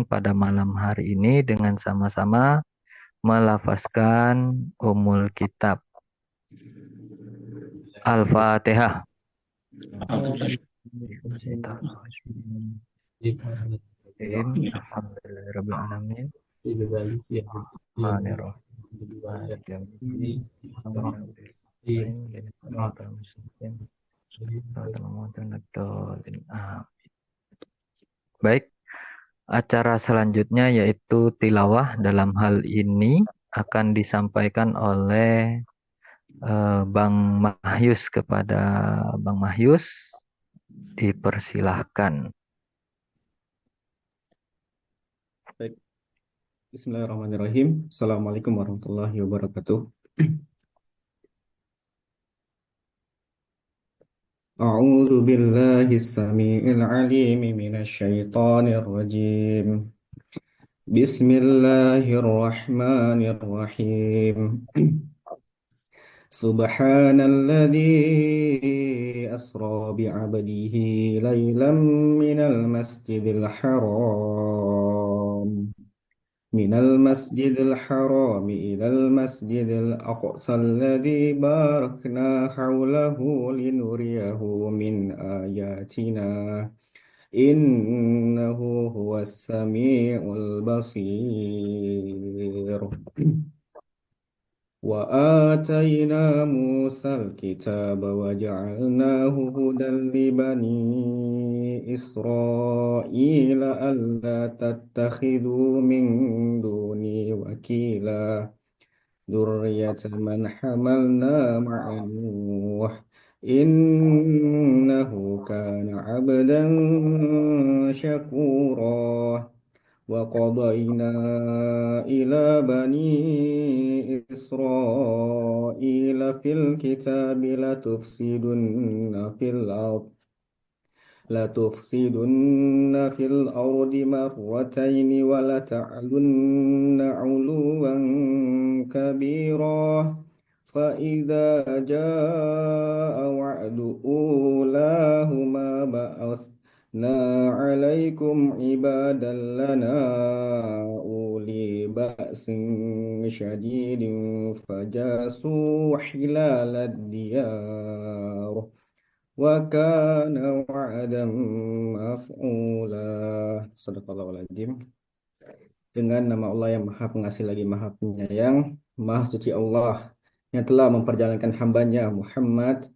pada malam hari ini dengan sama-sama melafazkan Ummul Kitab. Al-Fatihah. Alhamdulillahirabbil alamin. Rahmanirrahim. Maliki yaumiddin. Baik, acara selanjutnya yaitu tilawah. Dalam hal ini akan disampaikan oleh Bang Mahyus. Kepada Bang Mahyus dipersilahkan. Baik. Bismillahirrahmanirrahim. Assalamualaikum warahmatullahi wabarakatuh. A'udzu billahi samii'il 'aliim minasy syaithaanir rajiim. Bismillahirrahmanirrahim. Subhanalladzi asra bi'abdihi lailan minal masjidil haram. من المسجد الحرام إلى المسجد الأقصى الذي باركنا حوله لنريه من آياتنا إنه هو السميع البصير. وآتينا موسى الكتاب وجعلناه هدى لبني إسرائيل ألا تتخذوا من دوني وكيلا ذرية من حملنا مع نوح إنه كان عبدا شكورا. وقضينا إلى بني إسرائيل في الكتاب لتفسدن في الأرض مرتين ولتعلن علوا كبيرا فإذا جاء وعد أولاهما بعثنا عليكم عبادا لنا أولي بأس شديد فجاسوا خلال الديار وكان وعدا مفعولا. Sadaqallahul Azim. Dengan nama Allah yang Maha Pengasih lagi Maha Penyayang, Maha Suci Allah yang telah memperjalankan hambanya Muhammad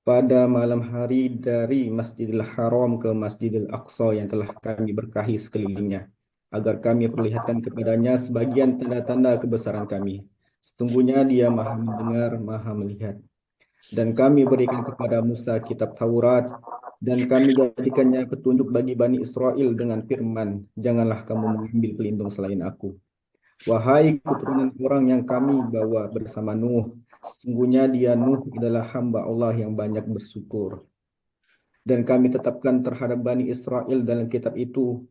pada malam hari dari Masjidil Haram ke Masjidil Aqsa yang telah kami berkahi sekelilingnya, agar kami perlihatkan kepadanya sebagian tanda-tanda kebesaran kami. Sesungguhnya Dia Maha mendengar, Maha melihat. Dan kami berikan kepada Musa kitab Taurat, dan kami jadikannya petunjuk bagi Bani Israel dengan firman, janganlah kamu mengambil pelindung selain aku. Wahai keturunan orang yang kami bawa bersama Nuh, sesungguhnya dia Nuh adalah hamba Allah yang banyak bersyukur. Dan kami tetapkan terhadap Bani Israel dalam kitab itu,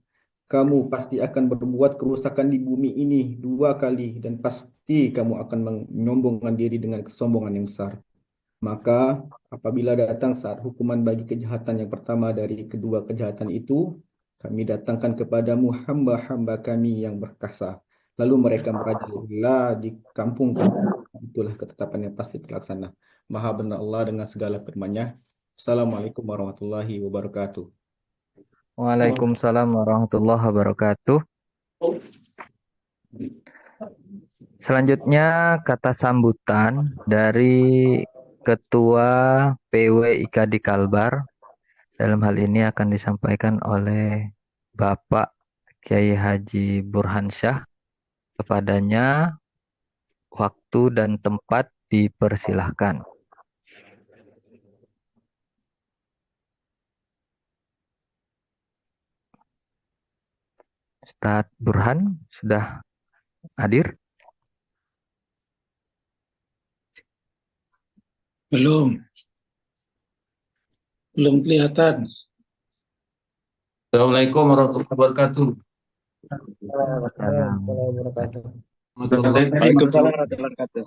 kamu pasti akan berbuat kerusakan di bumi ini 2 kali, dan pasti kamu akan menyombongkan diri dengan kesombongan yang besar. Maka apabila datang saat hukuman bagi kejahatan yang pertama dari kedua kejahatan itu, kami datangkan kepadamu hamba-hamba kami yang berkasa. Lalu mereka merajalela di kampung-kampung. Itulah ketetapan yang pasti terlaksana. Maha benar Allah dengan segala firman-Nya. Assalamualaikum warahmatullahi wabarakatuh. Waalaikumsalam warahmatullahi wabarakatuh. Selanjutnya kata sambutan dari Ketua PW IKADI Kalbar. Dalam hal ini akan disampaikan oleh Bapak Kiai Haji Burhansyah. Kepadanya waktu dan tempat dipersilahkan. Ustadz Burhan sudah hadir? Belum kelihatan. Assalamualaikum warahmatullahi wabarakatuh. Waalaikumsalam warahmatullahi wabarakatuh.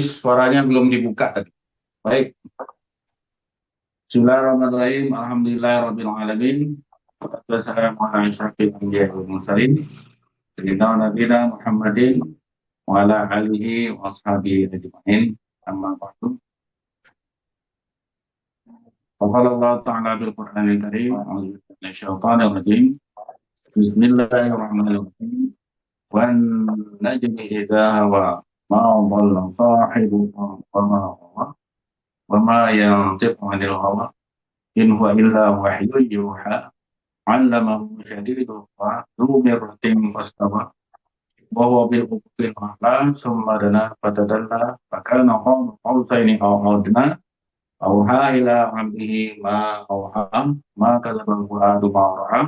Suaranya belum dibuka tadi. Baik. Bismillahirrahmanirrahim. Alhamdulillahirabbil alamin. Wassalamu ala asyrafil anbiya'i wal mursalin sayyidina nabiyina Muhammadin wa ala alihi wa ashabihi ajma'in. Amma ba'du. Qala Allah Ta'ala bil Qur'anil Karim, a'udzu billahi minasyaitonir rajim. Bismillahirrahmanirrahim. Wan najmi idza hawa ma dhalla sahibukum wa ma ghawa wa ma yantiqu 'anil hawa in huwa illa wahyun yuha. 'Allamahu syadidul quwa dzu mirratin fastawa wa huwa bil ufuqil a'la summa dana fatadalla fakana qawma qawsaini aw adna auha ila 'abdihi ma auha ma kadzdzaba fuadu ma ra'a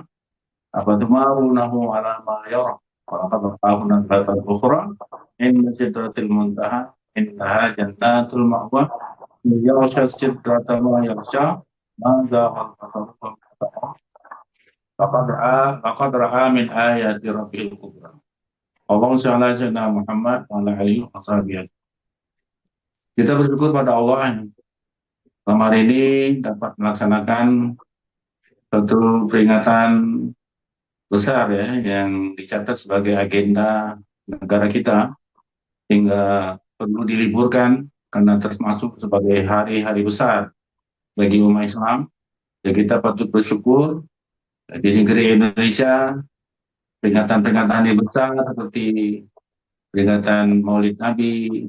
afatumarunahu ala ma yara wa laqad ra'ahu nazlatan ukhra inda sidratil muntaha indaha jannatul ma'wa yaghsha sidrata ma yaghsha ma zaqal basaru wa ma taqa laqad ra'a min ayati rabbil kubra. Allahumma shalli ala sayyidina Muhammad wa ala alihi wa sahbihi. Kita bersyukur pada Allah yang malam hari ini dapat melaksanakan satu peringatan besar ya yang dicatat sebagai agenda negara kita hingga perlu diliburkan karena termasuk sebagai hari-hari besar bagi umat Islam. Ya, kita patut bersyukur di negeri Indonesia peringatan-peringatan yang besar seperti peringatan Maulid Nabi,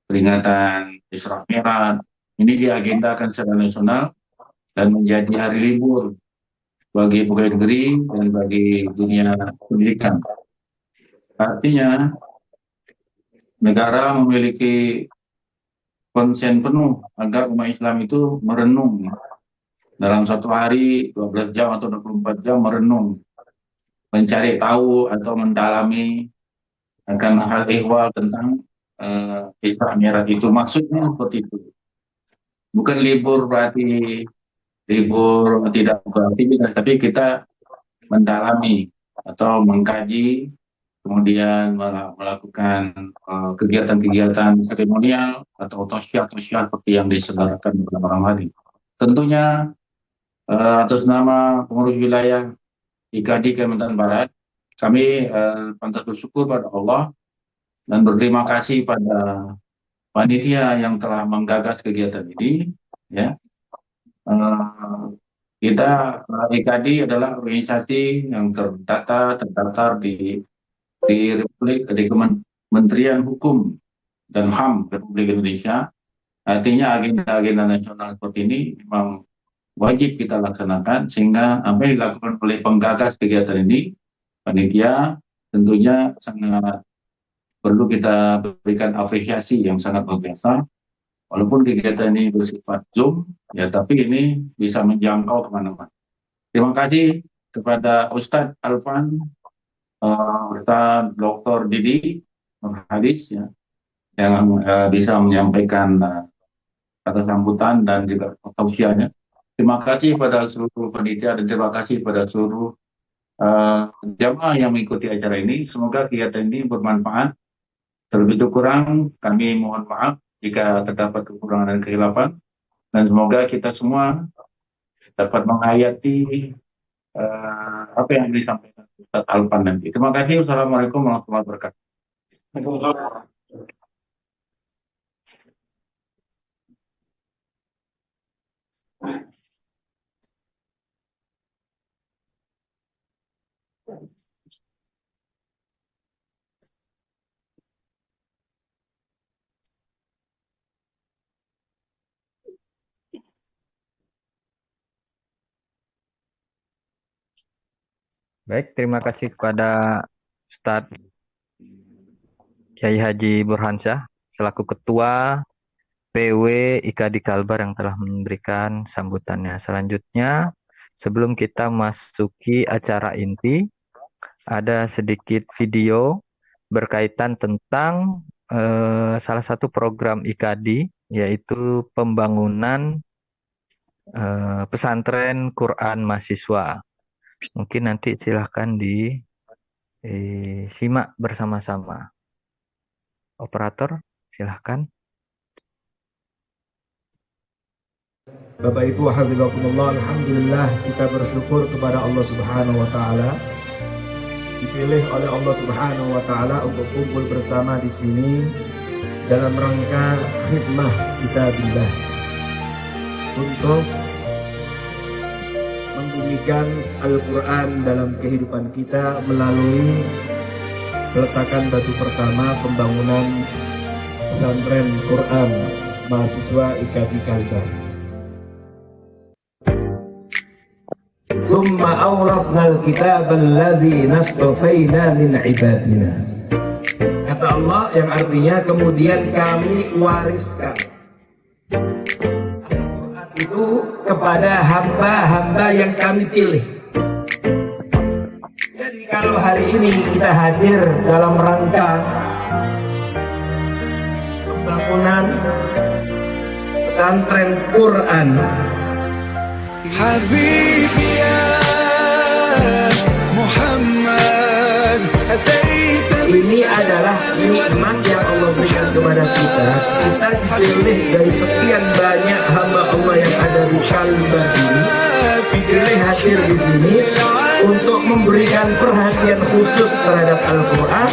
peringatan Isra Mi'raj ini diagendakan secara nasional dan menjadi hari libur bagi pegawai negeri dan bagi dunia pendidikan. Artinya negara memiliki konsen penuh agar umat Islam itu merenung dalam satu hari 12 jam atau 24 jam merenung, mencari tahu atau mendalami akan hal ehwal tentang Isra Mi'raj itu. Maksudnya seperti itu. Bukan libur berarti libur tidak beraktivitas, tapi kita mendalami atau mengkaji, kemudian melakukan kegiatan-kegiatan seremonial atau tausiah seperti yang diselenggarakan pada malam hari. Tentunya atas nama pengurus wilayah IKADI Kalimantan Barat, kami pantas bersyukur pada Allah dan berterima kasih pada panitia yang telah menggagas kegiatan ini. Ya, kita IKADI adalah organisasi yang terdaftar di Republik di Kementerian Hukum dan HAM Republik Indonesia. Artinya agenda-agenda nasional seperti ini memang wajib kita laksanakan, sehingga apa yang dilakukan oleh penggagas kegiatan ini, panitia, tentunya sangat perlu kita berikan apresiasi yang sangat luar biasa. Walaupun kegiatan ini bersifat Zoom, ya tapi ini bisa menjangkau kemana-mana. Terima kasih kepada Ustadz Alvan, Ustadz Dr. Didi Nurhalis, ya, yang bisa menyampaikan kata sambutan dan juga tausiahnya. Terima kasih pada seluruh panitia dan terima kasih pada seluruh jamaah yang mengikuti acara ini. Semoga kegiatan ini bermanfaat. Terlebih kurang kami mohon maaf jika terdapat kekurangan dan kehilafan, dan semoga kita semua dapat menghayati apa yang disampaikan Ustadz Alvan nanti. Terima kasih. Wassalamualaikum warahmatullahi wabarakatuh. Baik, terima kasih kepada Ustadz Kiai Haji Burhansyah selaku Ketua PW IKADI Kalbar yang telah memberikan sambutannya. Selanjutnya, sebelum kita masuki acara inti, ada sedikit video berkaitan tentang salah satu program IKADI, yaitu pembangunan pesantren Quran mahasiswa. Mungkin nanti silahkan disimak bersama-sama. Operator, silahkan. Bapak Ibu hafizakumullah, alhamdulillah kita bersyukur kepada Allah Subhanahu wa taala, dipilih oleh Allah Subhanahu wa taala untuk kumpul bersama di sini dalam rangka khidmah kitabillah, untuk membumikan Al-Qur'an dalam kehidupan kita melalui peletakan batu pertama pembangunan pesantren Quran mahasiswa IKB Kalbar. Thumma awrathnal kitab alladhi nastafaina min ibadina. Kata Allah, yang artinya kemudian kami wariskan Al-Quran itu kepada hamba-hamba yang kami pilih. Jadi kalau hari ini kita hadir dalam rangka pembangunan pesantren Quran, حبيبي يا محمد أتيت ini adalah nikmat yang Allah berikan kepada kita. Kita dipilih dari sekian banyak hamba Allah yang ada di Kalbar ini, dipilih hadir di sini untuk memberikan perhatian khusus terhadap Al-Quran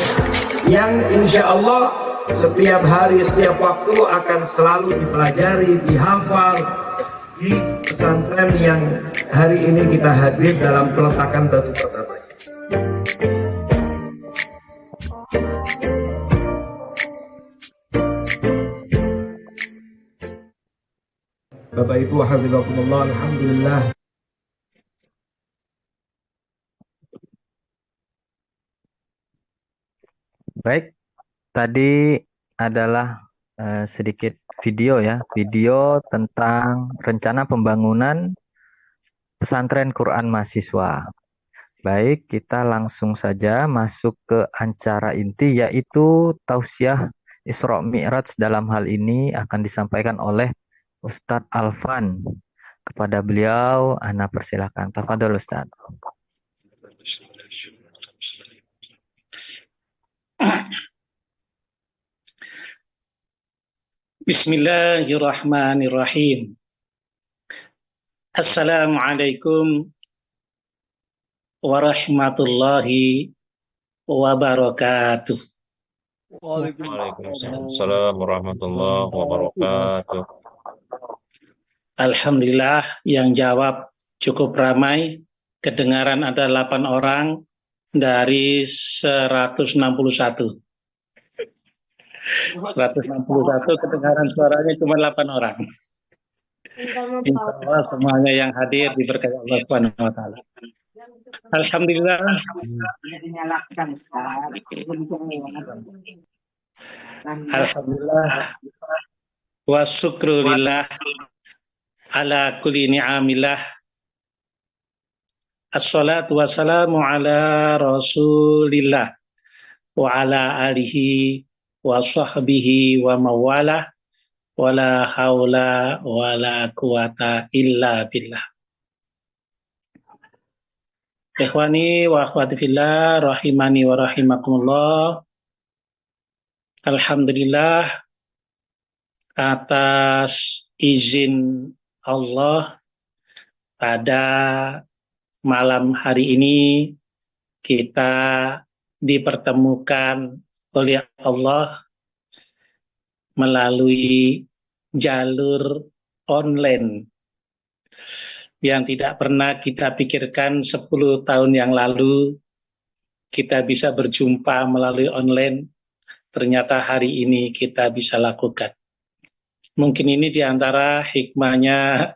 yang insya Allah setiap hari, setiap waktu akan selalu dipelajari, dihafal di pesantren yang hari ini kita hadir dalam peletakan batu pertamanya. Bapak Ibu hafizakumullah, alhamdulillah Baik, tadi adalah sedikit video ya, video tentang rencana pembangunan pesantren Quran mahasiswa. Baik, kita langsung saja masuk ke acara inti, yaitu tausiah Isra Mi'raj. Dalam hal ini akan disampaikan oleh Ustadz Alfan. Kepada beliau, ana persilakan. Tafadhol Ustadz. Bismillahirrahmanirrahim. Assalamualaikum warahmatullahi wabarakatuh. Waalaikumsalam warahmatullahi wabarakatuh. Alhamdulillah, yang jawab cukup ramai. Kedengaran ada 8 orang dari 161. 161 kedengaran suaranya cuma 8 orang. Insya Allah semuanya yang hadir diberkahi Allah Subhanahu wa taala. Alhamdulillah. Alhamdulillah wa syukrulillah ala kulli ni'amillah. Assalatu wassalamu ala rasulillah wa ala alihi wa sahbihi wa mawalah, wala haula wala quwata illa billah. Ikhwani wa akhwati fillah rahimani wa rahimakumullah. Alhamdulillah, atas izin Allah pada malam hari ini kita dipertemukan oleh Allah melalui jalur online yang tidak pernah kita pikirkan 10 tahun yang lalu kita bisa berjumpa melalui online. Ternyata hari ini kita bisa lakukan. Mungkin ini diantara hikmahnya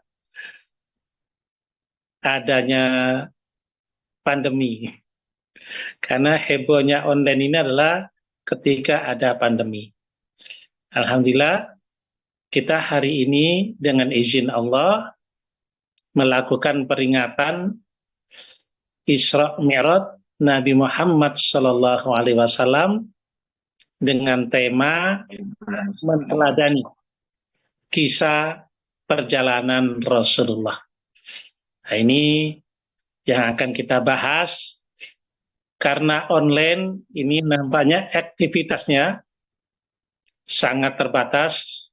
adanya pandemi. Karena hebohnya online ini adalah ketika ada pandemi. Alhamdulillah, kita hari ini dengan izin Allah melakukan peringatan Isra Mi'raj Nabi Muhammad SAW dengan tema meneladani kisah perjalanan Rasulullah. Nah, ini yang akan kita bahas karena online ini nampaknya aktivitasnya sangat terbatas.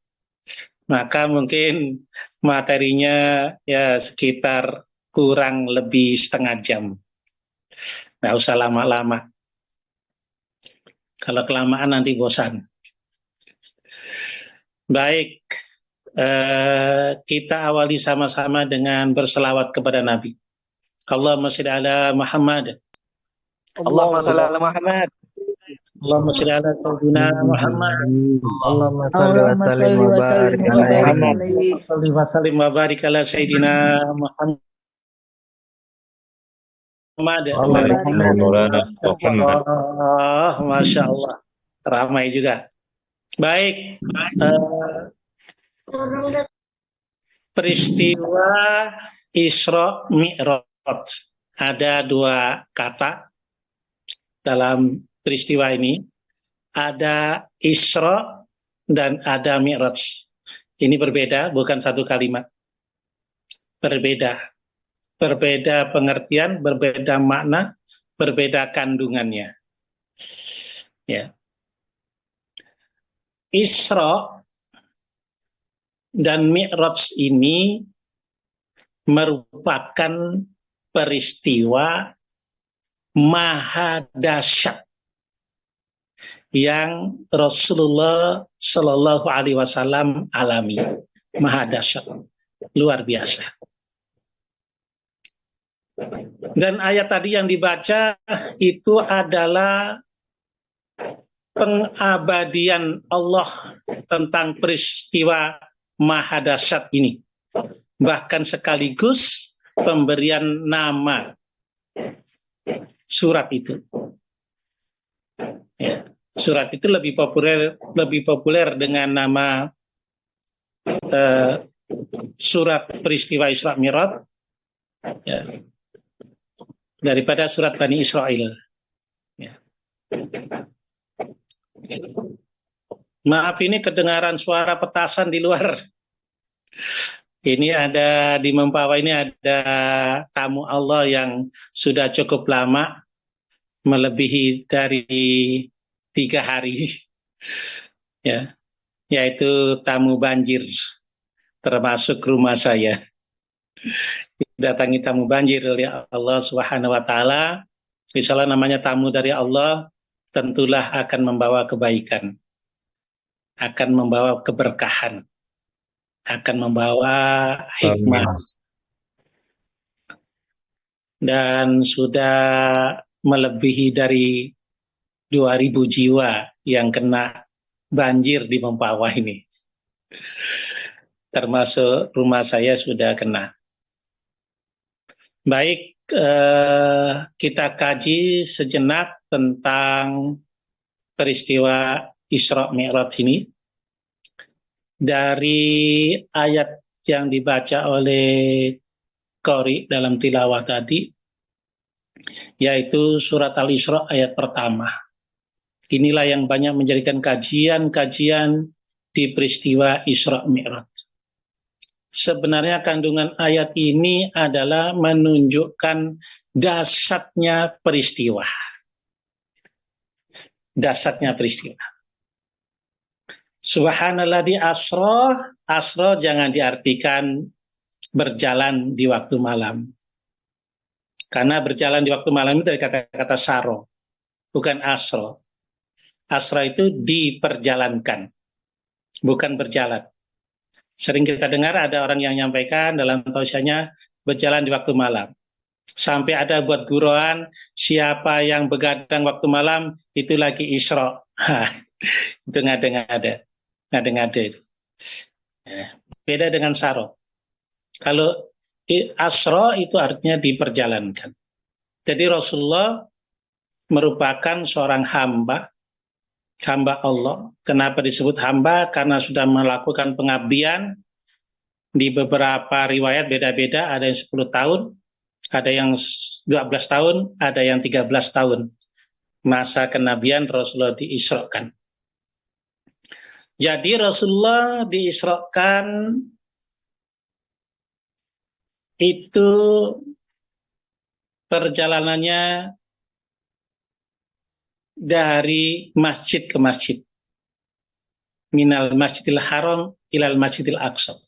Maka mungkin materinya ya sekitar kurang lebih setengah jam. Nggak usah lama-lama. Kalau kelamaan nanti bosan. Baik, kita awali sama-sama dengan berselawat kepada Nabi. Allahumma shalli ala Muhammad. Allahumma shalli ala Muhammad. Allahumma shalli ala Sayyidina Muhammad. Allahumma salli wa Allahumma sallim shalli wa wa sallim barik wa alaihi. barik Muhammad. alaihi. Salli wa sallim wa barik ala Sayyidina Muhammad. Allahumma Barik salli ala Maulana Muhammad. Oh, Masya Allah. Ramai juga. Baik. Peristiwa Isra Mi'raj. Ada dua kata dalam peristiwa ini. Ada Isra dan ada Mi'raj. Ini berbeda, bukan satu kalimat. Berbeda. Berbeda pengertian, berbeda makna, berbeda kandungannya. Ya. Isra dan Mi'raj ini merupakan peristiwa maha dahsyat yang Rasulullah Shallallahu Alaihi Wasallam alami. Maha dahsyat, luar biasa. Dan ayat tadi yang dibaca itu adalah pengabadian Allah tentang peristiwa maha dahsyat ini. Bahkan sekaligus pemberian nama surat itu. Ya, surat itu lebih populer dengan nama surat peristiwa Isra Mi'raj, ya, daripada surat Bani Israel. Ya. Maaf, ini kedengaran suara petasan di luar. Ini ada di Mempawah, ini ada tamu Allah yang sudah cukup lama, melebihi dari 3 hari, ya, yaitu tamu banjir, termasuk rumah saya. Datangi tamu banjir oleh Allah Subhanahu wa Ta'ala. Insya Allah namanya tamu dari Allah, tentulah akan membawa kebaikan, akan membawa keberkahan, akan membawa hikmah. Dan sudah melebihi dari 2.000 jiwa yang kena banjir di Mempawah ini. Termasuk rumah saya sudah kena. Baik, kita kaji sejenak tentang peristiwa Isra Mi'raj ini. Dari ayat yang dibaca oleh Qori dalam tilawah tadi, yaitu surat Al-Isra ayat pertama. Inilah yang banyak menjadikan kajian-kajian di peristiwa Isra Mi'raj. Sebenarnya kandungan ayat ini adalah menunjukkan dahsyatnya peristiwa. Dahsyatnya peristiwa. Subhanalladzi asra jangan diartikan berjalan di waktu malam. Karena berjalan di waktu malam itu dari kata-kata saro, bukan asro. Asra itu diperjalankan, bukan berjalan. Sering kita dengar ada orang yang menyampaikan dalam tausiahnya berjalan di waktu malam. Sampai ada buat guruan, siapa yang begadang waktu malam itu lagi Isra. Itu ngada-ngada itu. Ya. Beda dengan saro. Kalau asra itu artinya diperjalankan. Jadi Rasulullah merupakan seorang hamba Allah. Kenapa disebut hamba? Karena sudah melakukan pengabdian. Di beberapa riwayat beda-beda, ada yang 10 tahun, ada yang 12 tahun, ada yang 13 tahun. Masa kenabian Rasulullah diisrakan. Jadi Rasulullah diisrakan itu perjalanannya dari masjid ke masjid. Minal Masjidil Haram ilal Masjidil Aqsa.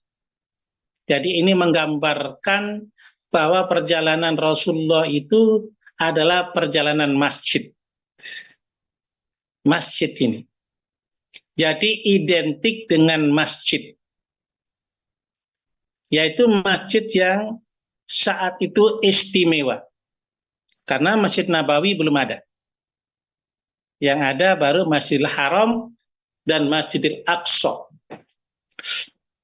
Jadi ini menggambarkan bahwa perjalanan Rasulullah itu adalah perjalanan masjid. Masjid ini. Jadi identik dengan masjid. Yaitu masjid yang saat itu istimewa. Karena Masjid Nabawi belum ada. Yang ada baru Masjidil Haram dan Masjidil Aqsa.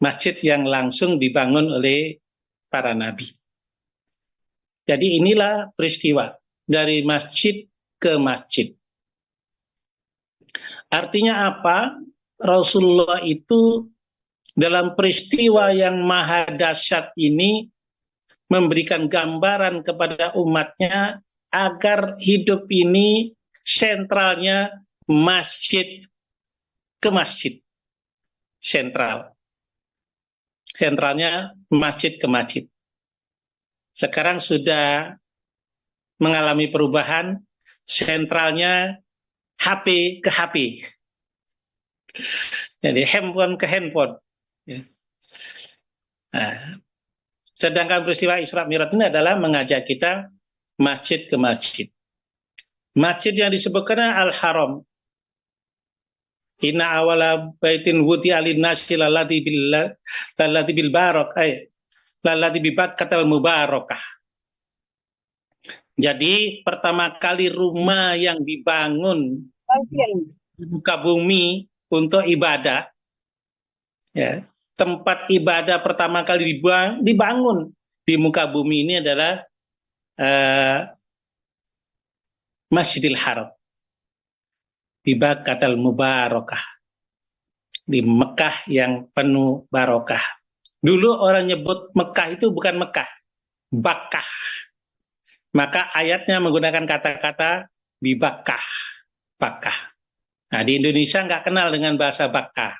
Masjid yang langsung dibangun oleh para nabi. Jadi inilah peristiwa dari masjid ke masjid. Artinya apa? Rasulullah itu dalam peristiwa yang maha dahsyat ini memberikan gambaran kepada umatnya agar hidup ini sentralnya masjid ke masjid. Sentralnya masjid ke masjid. Sekarang sudah mengalami perubahan, sentralnya HP ke HP. Jadi handphone ke handphone. Nah, sedangkan peristiwa Isra Mi'raj ini adalah mengajak kita masjid ke masjid. Masjid yang disebutkan Al-Haram. Inna awala baitin wudi'a lin-nasi lalladzi bil barak lalladzi bi Bakkatal mubarakah. Jadi pertama kali rumah yang dibangun di muka bumi untuk ibadah, ya, tempat ibadah pertama kali dibangun di muka bumi ini adalah Masjidil Haram. Di Bakkatal mubarakah. Di Mekah yang penuh barokah. Dulu orang nyebut Mekah itu bukan Mekah, Bakkah. Maka ayatnya menggunakan kata-kata di Bakkah, Bakkah. Nah, di Indonesia nggak kenal dengan bahasa Bakkah.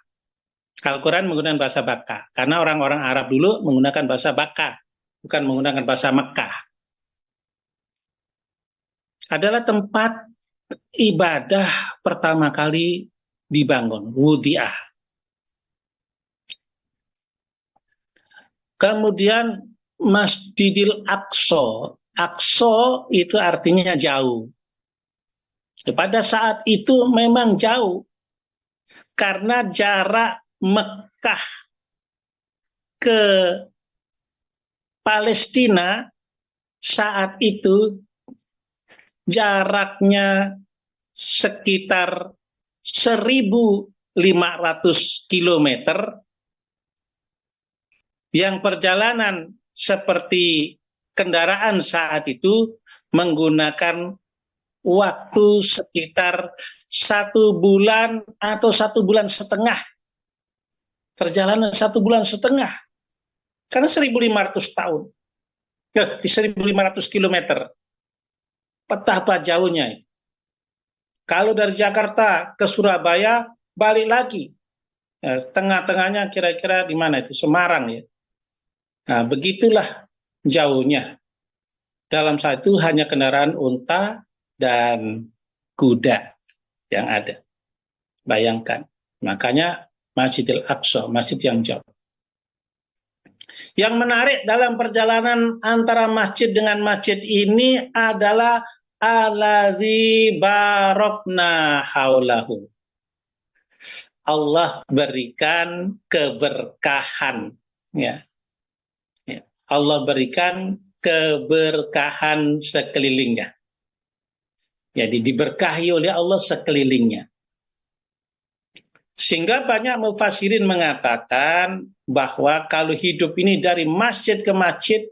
Al-Quran menggunakan bahasa Bakkah. Karena orang-orang Arab dulu menggunakan bahasa Bakkah, bukan menggunakan bahasa Mekah. Adalah tempat ibadah pertama kali dibangun, wudi'ah. Kemudian Masjidil Aqsa. Aqsa itu artinya jauh. Pada saat itu memang jauh. Karena jarak Mekah ke Palestina saat itu jaraknya sekitar 1.500 kilometer, yang perjalanan seperti kendaraan saat itu menggunakan waktu sekitar 1 bulan atau 1 bulan setengah. Perjalanan 1 bulan setengah. Karena 1.500 tahun. Di 1.500 kilometer. Betapa jauhnya. Kalau dari Jakarta ke Surabaya, balik lagi. Tengah-tengahnya kira-kira di mana itu? Semarang ya. Nah, begitulah jauhnya. Dalam satu hanya kendaraan unta dan kuda yang ada. Bayangkan. Makanya Masjidil Aqsa, masjid yang jauh. Yang menarik dalam perjalanan antara masjid dengan masjid ini adalah Alladzi barokna haulahu. Allah berikan keberkahan. Ya. Allah berikan keberkahan sekelilingnya. Jadi diberkahi oleh Allah sekelilingnya. Sehingga banyak mufassirin mengatakan bahwa kalau hidup ini dari masjid ke masjid,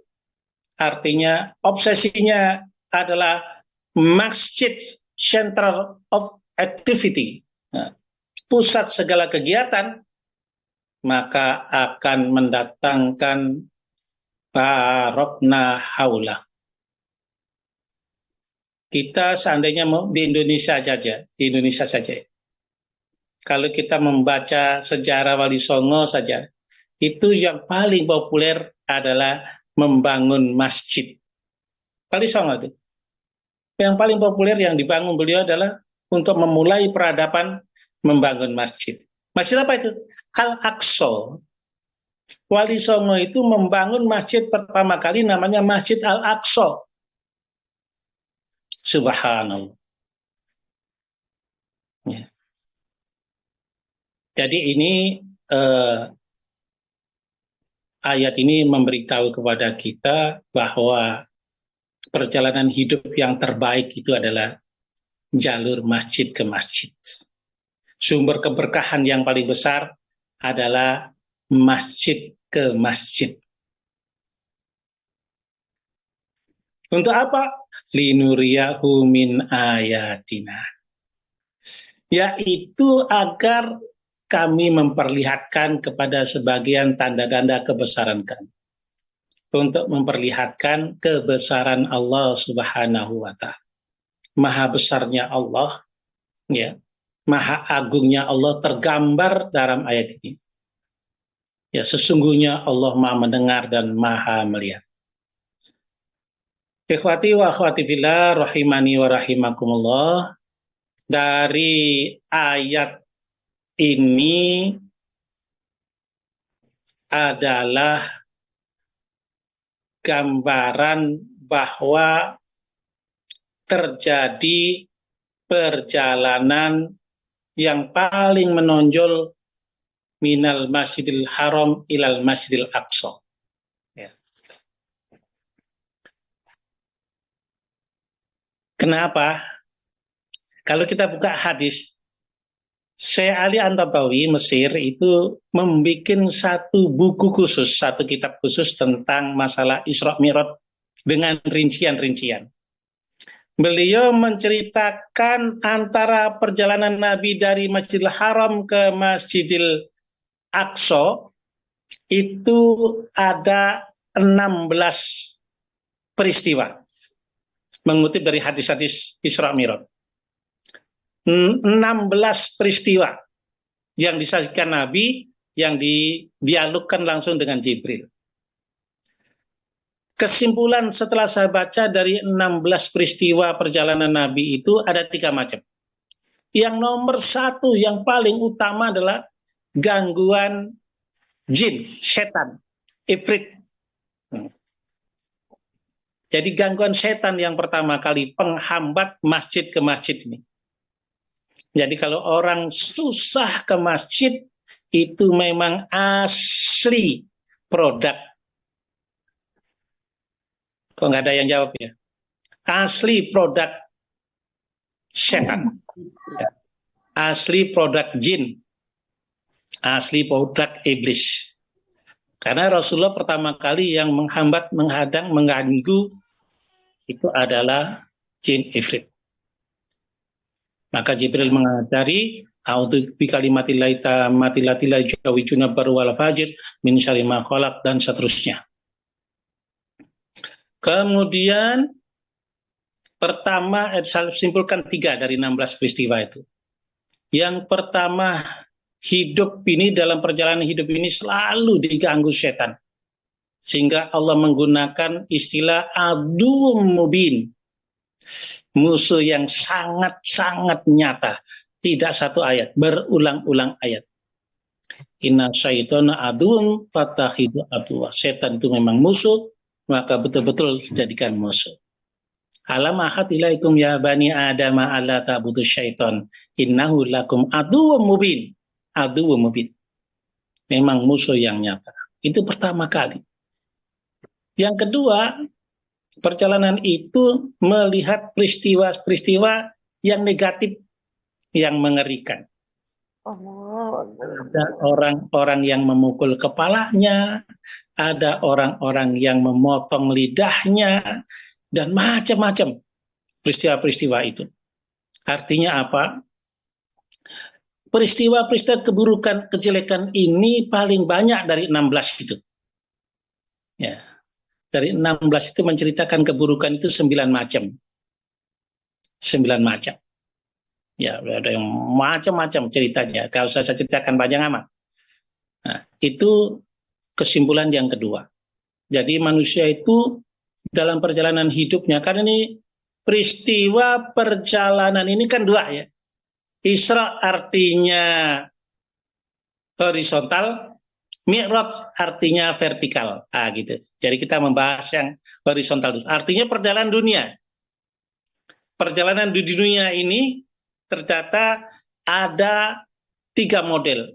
artinya obsesinya adalah masjid center of activity, pusat segala kegiatan, maka akan mendatangkan barokna haula. Kita seandainya di Indonesia saja. Kalau kita membaca sejarah Wali Songo saja, itu yang paling populer adalah membangun masjid. Wali Songo itu. Yang paling populer yang dibangun beliau adalah untuk memulai peradaban membangun masjid. Masjid apa itu? Al-Aqsa. Wali Songo itu membangun masjid pertama kali namanya Masjid Al-Aqsa. Subhanallah. Ya. Jadi ini ayat ini memberitahu kepada kita bahwa perjalanan hidup yang terbaik itu adalah jalur masjid ke masjid. Sumber keberkahan yang paling besar adalah masjid ke masjid. Untuk apa? Linuriyahu min ayatina. Yaitu agar kami memperlihatkan kepada sebagian tanda-tanda kebesaran kami. Untuk memperlihatkan kebesaran Allah Subhanahu wa Ta'ala. Maha besarnya Allah, ya, maha agungnya Allah tergambar dalam ayat ini. Ya, sesungguhnya Allah Maha mendengar dan Maha melihat. Ikhwati wa akhwati fillah rahimani wa rahimakumullah. Dari ayat ini adalah gambaran bahwa terjadi perjalanan yang paling menonjol minal Masjidil Haram ilal Masjidil Aqsa. Ya. Kenapa? Kalau kita buka hadis, Syekh Ali An-Tabawi Mesir itu membuat satu buku khusus, satu kitab khusus tentang masalah Isra Mi'raj dengan rincian-rincian. Beliau menceritakan antara perjalanan Nabi dari Masjidil Haram ke Masjidil Aqsa itu ada 16 peristiwa. Mengutip dari hadis-hadis Isra Mi'raj. 16 peristiwa yang disaksikan Nabi, yang didialogkan langsung dengan Jibril. Kesimpulan setelah saya baca dari 16 peristiwa perjalanan Nabi itu ada 3 macam. Yang nomor 1 yang paling utama adalah gangguan jin, setan, ifrit. Jadi gangguan setan yang pertama kali penghambat masjid ke masjid ini. Jadi kalau orang susah ke masjid, itu memang asli produk. Kok nggak ada yang jawab ya? Asli produk setan. Asli produk jin. Asli produk iblis. Karena Rasulullah pertama kali yang menghambat, menghadang, mengganggu, itu adalah jin ifrit. Maka Jibril mengajari a'udzu bikalimatillahi tammati allati la yujawijuna baru wal fajir min syarri ma khalaq dan seterusnya. Kemudian pertama saya simpulkan 3 dari 16 peristiwa itu. Yang pertama, hidup ini dalam perjalanan hidup ini selalu diganggu setan. Sehingga Allah menggunakan istilah aduwwum mubin. Musuh yang sangat-sangat nyata. Tidak satu ayat, berulang-ulang ayat. Inna syaitana aduun fatahidu aduwa. Setan itu memang musuh, maka betul-betul jadikan musuh. Alam ahad ilaikum ya bani Adam alla ta'budu syaitan. Innahu lakum aduwwum mubin. Aduwwum mubin. Memang musuh yang nyata. Itu pertama kali. Yang kedua, perjalanan itu melihat peristiwa-peristiwa yang negatif, yang mengerikan. Ada orang-orang yang memukul kepalanya, ada orang-orang yang memotong lidahnya, dan macam-macam peristiwa-peristiwa itu. Artinya apa? Peristiwa-peristiwa keburukan, kejelekan ini paling banyak dari 16 itu. Ya. Dari 16 itu menceritakan keburukan itu 9 macam. 9 macam. Ya, ada yang macam-macam ceritanya. Kalau saya ceritakan banyak amat. Nah, itu kesimpulan yang kedua. Jadi manusia itu dalam perjalanan hidupnya, karena ini peristiwa perjalanan ini kan 2 ya. Isra artinya horizontal, mi'raj artinya vertikal. Gitu. Jadi kita membahas yang horizontal dulu. Artinya perjalanan dunia. Perjalanan di dunia ini ternyata ada 3 model.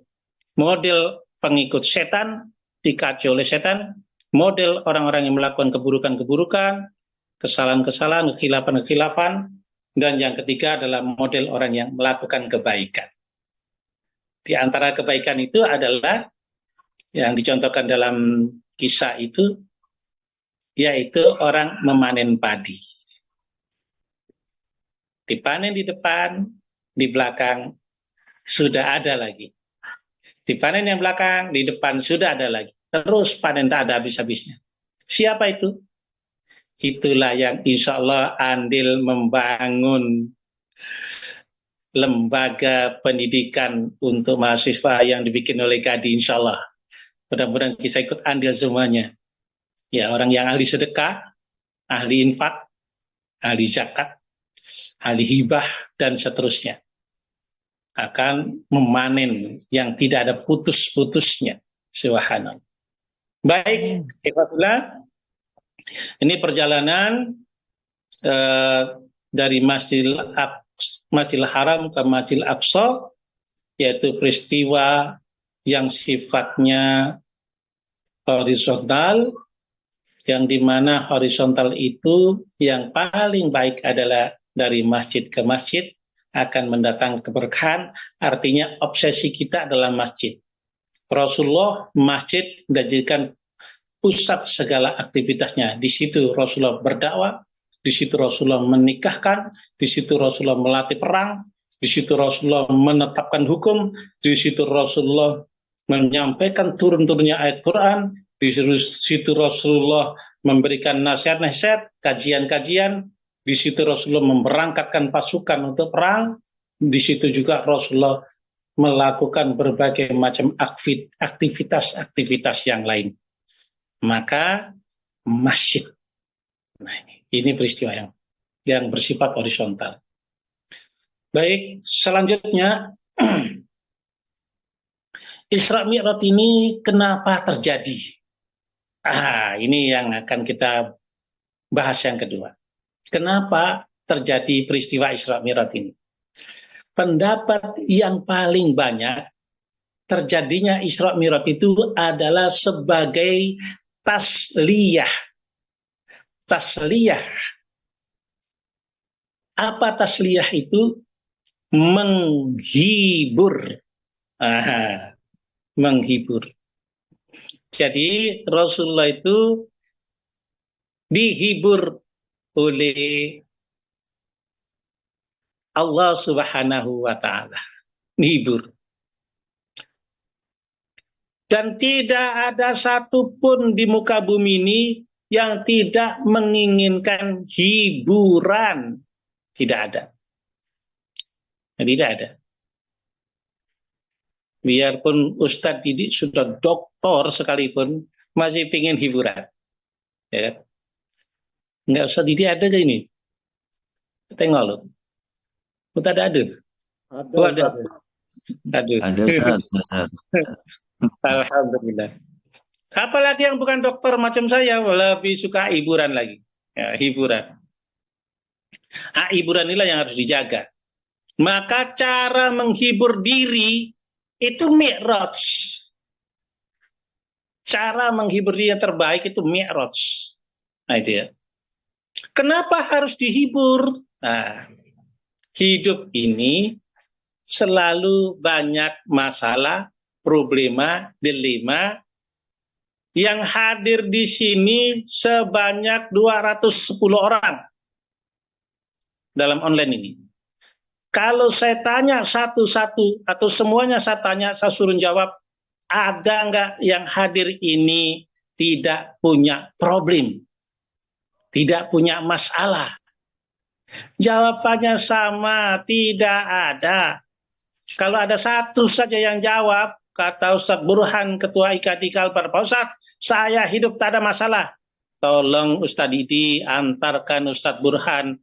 Model pengikut setan, dikacau oleh setan. Model orang-orang yang melakukan keburukan-keburukan, kesalahan-kesalahan, kekhilafan-kekhilafan. Dan yang ketiga adalah model orang yang melakukan kebaikan. Di antara kebaikan itu adalah yang dicontohkan dalam kisah itu, yaitu orang memanen padi. Dipanen di depan, di belakang sudah ada lagi. Dipanen yang belakang, di depan sudah ada lagi. Terus panen tak ada habis-habisnya. Siapa itu? Itulah yang insya Allah andil membangun lembaga pendidikan untuk mahasiswa yang dibikin oleh Kadi, insya Allah. Mudah-mudahan kita ikut andil semuanya. Ya, orang yang ahli sedekah, ahli infak, ahli zakat, ahli hibah, dan seterusnya akan memanen yang tidak ada putus-putusnya. Subhanallah. Baik, ikhwatullah, ini perjalanan dari Masjidil Haram ke Masjidil Aqsa, yaitu peristiwa yang sifatnya horizontal, yang dimana horizontal itu yang paling baik adalah dari masjid ke masjid akan mendatangkan keberkahan. Artinya obsesi kita adalah masjid. Rasulullah masjid menjadikan pusat segala aktivitasnya. Di situ Rasulullah berdakwah, di situ Rasulullah menikahkan, di situ Rasulullah melatih perang, di situ Rasulullah menetapkan hukum, di situ Rasulullah menyampaikan turun-turunnya ayat Quran, di situ Rasulullah memberikan nasihat-nasihat, kajian-kajian, di situ Rasulullah memberangkatkan pasukan untuk perang, di situ juga Rasulullah melakukan berbagai macam aktivitas-aktivitas yang lain. Maka masjid, nah ini peristiwa yang bersifat horizontal. Baik, selanjutnya Isra Mi'raj ini kenapa terjadi? Ini yang akan kita bahas yang kedua. Kenapa terjadi peristiwa Isra Mi'raj ini? Pendapat yang paling banyak terjadinya Isra Mi'raj itu adalah sebagai tasliyah. Tasliyah. Apa tasliyah itu? Menghibur. Menghibur. Jadi Rasulullah itu dihibur oleh Allah Subhanahu wa Ta'ala. Dihibur. Dan tidak ada satupun di muka bumi ini yang tidak menginginkan hiburan. Tidak ada. Tidak ada. Biarpun Ustadz Didik sudah doktor sekalipun, masih ingin hiburan. Ya. Nggak usah Didik ada aja ini. Tengok loh. Ustadz ada. Ada. Ada Ustaz. Alhamdulillah. Apalagi yang bukan dokter macam saya, lebih suka hiburan lagi. Ya, hiburan. Hiburan inilah yang harus dijaga. Maka cara menghibur diri itu mi'raj. Cara menghibur diri yang terbaik itu mi'raj. Nah itu ya. Kenapa harus dihibur? Hidup ini selalu banyak masalah, problema, dilema. Yang hadir di sini sebanyak 210 orang dalam online ini. Kalau saya tanya satu-satu atau semuanya saya tanya, saya suruh jawab, ada nggak yang hadir ini tidak punya problem, tidak punya masalah? Jawabannya sama, tidak ada. Kalau ada satu saja yang jawab, kata Ustadz Burhan, Ketua IKD Kalbar, Pak Ustadz, saya hidup tak ada masalah. Tolong Ustadz Didi antarkan Ustadz Burhan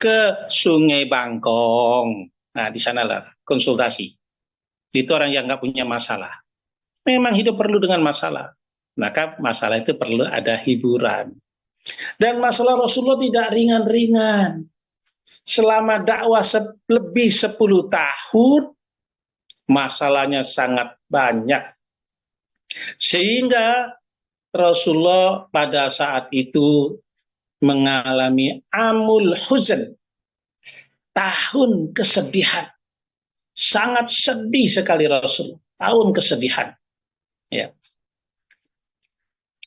ke Sungai Bangkong. Nah, di sanalah konsultasi. Itu orang yang nggak punya masalah. Memang hidup perlu dengan masalah. Maka masalah itu perlu ada hiburan. Dan masalah Rasulullah tidak ringan-ringan. Selama dakwah lebih 10 tahun, masalahnya sangat banyak. Sehingga Rasulullah pada saat itu mengalami amul huzn, tahun kesedihan. Sangat sedih sekali Rasul, tahun kesedihan. Ya.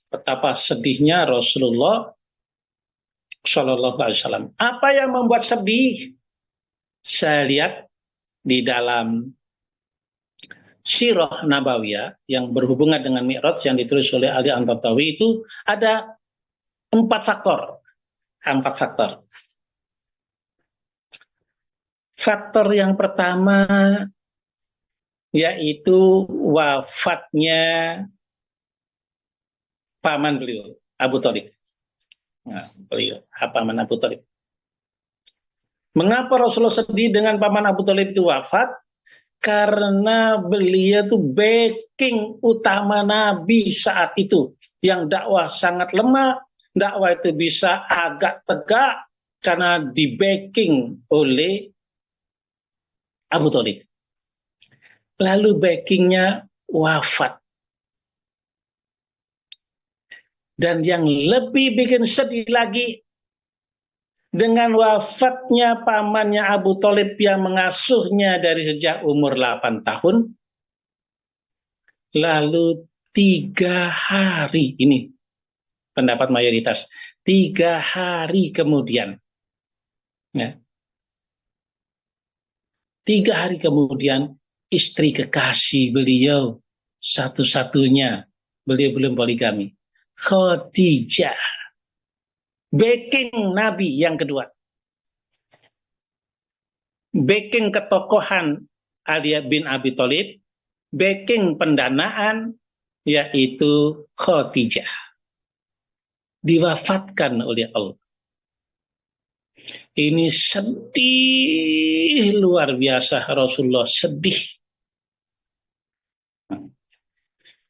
Betapa sedihnya Rasulullah Shallallahu Alaihi Wasallam. Apa yang membuat sedih? Saya lihat di dalam Sirah Nabawiyah yang berhubungan dengan Mi'raj yang ditulis oleh Ali An-Tantawi itu ada 4 faktor. 4 faktor. Faktor yang pertama yaitu wafatnya paman beliau, Abu Thalib. Nah, beliau, paman Abu Thalib. Mengapa Rasulullah sedih dengan paman Abu Thalib itu wafat? Karena beliau itu backing utama Nabi saat itu. Yang dakwah sangat lemah, dakwah itu bisa agak tegak karena di backing oleh Abu Thalib. Lalu backingnya wafat. Dan yang lebih bikin sedih lagi, dengan wafatnya pamannya Abu Thalib yang mengasuhnya dari sejak umur 8 tahun, lalu 3 hari, ini pendapat mayoritas, 3 hari kemudian, ya, 3 hari kemudian istri kekasih beliau satu-satunya, beliau belum poligami, Khadijah, backing Nabi yang kedua, backing ketokohan Ali bin Abi Thalib, backing pendanaan, yaitu Khadijah, diwafatkan oleh Allah. Ini sedih luar biasa, Rasulullah sedih.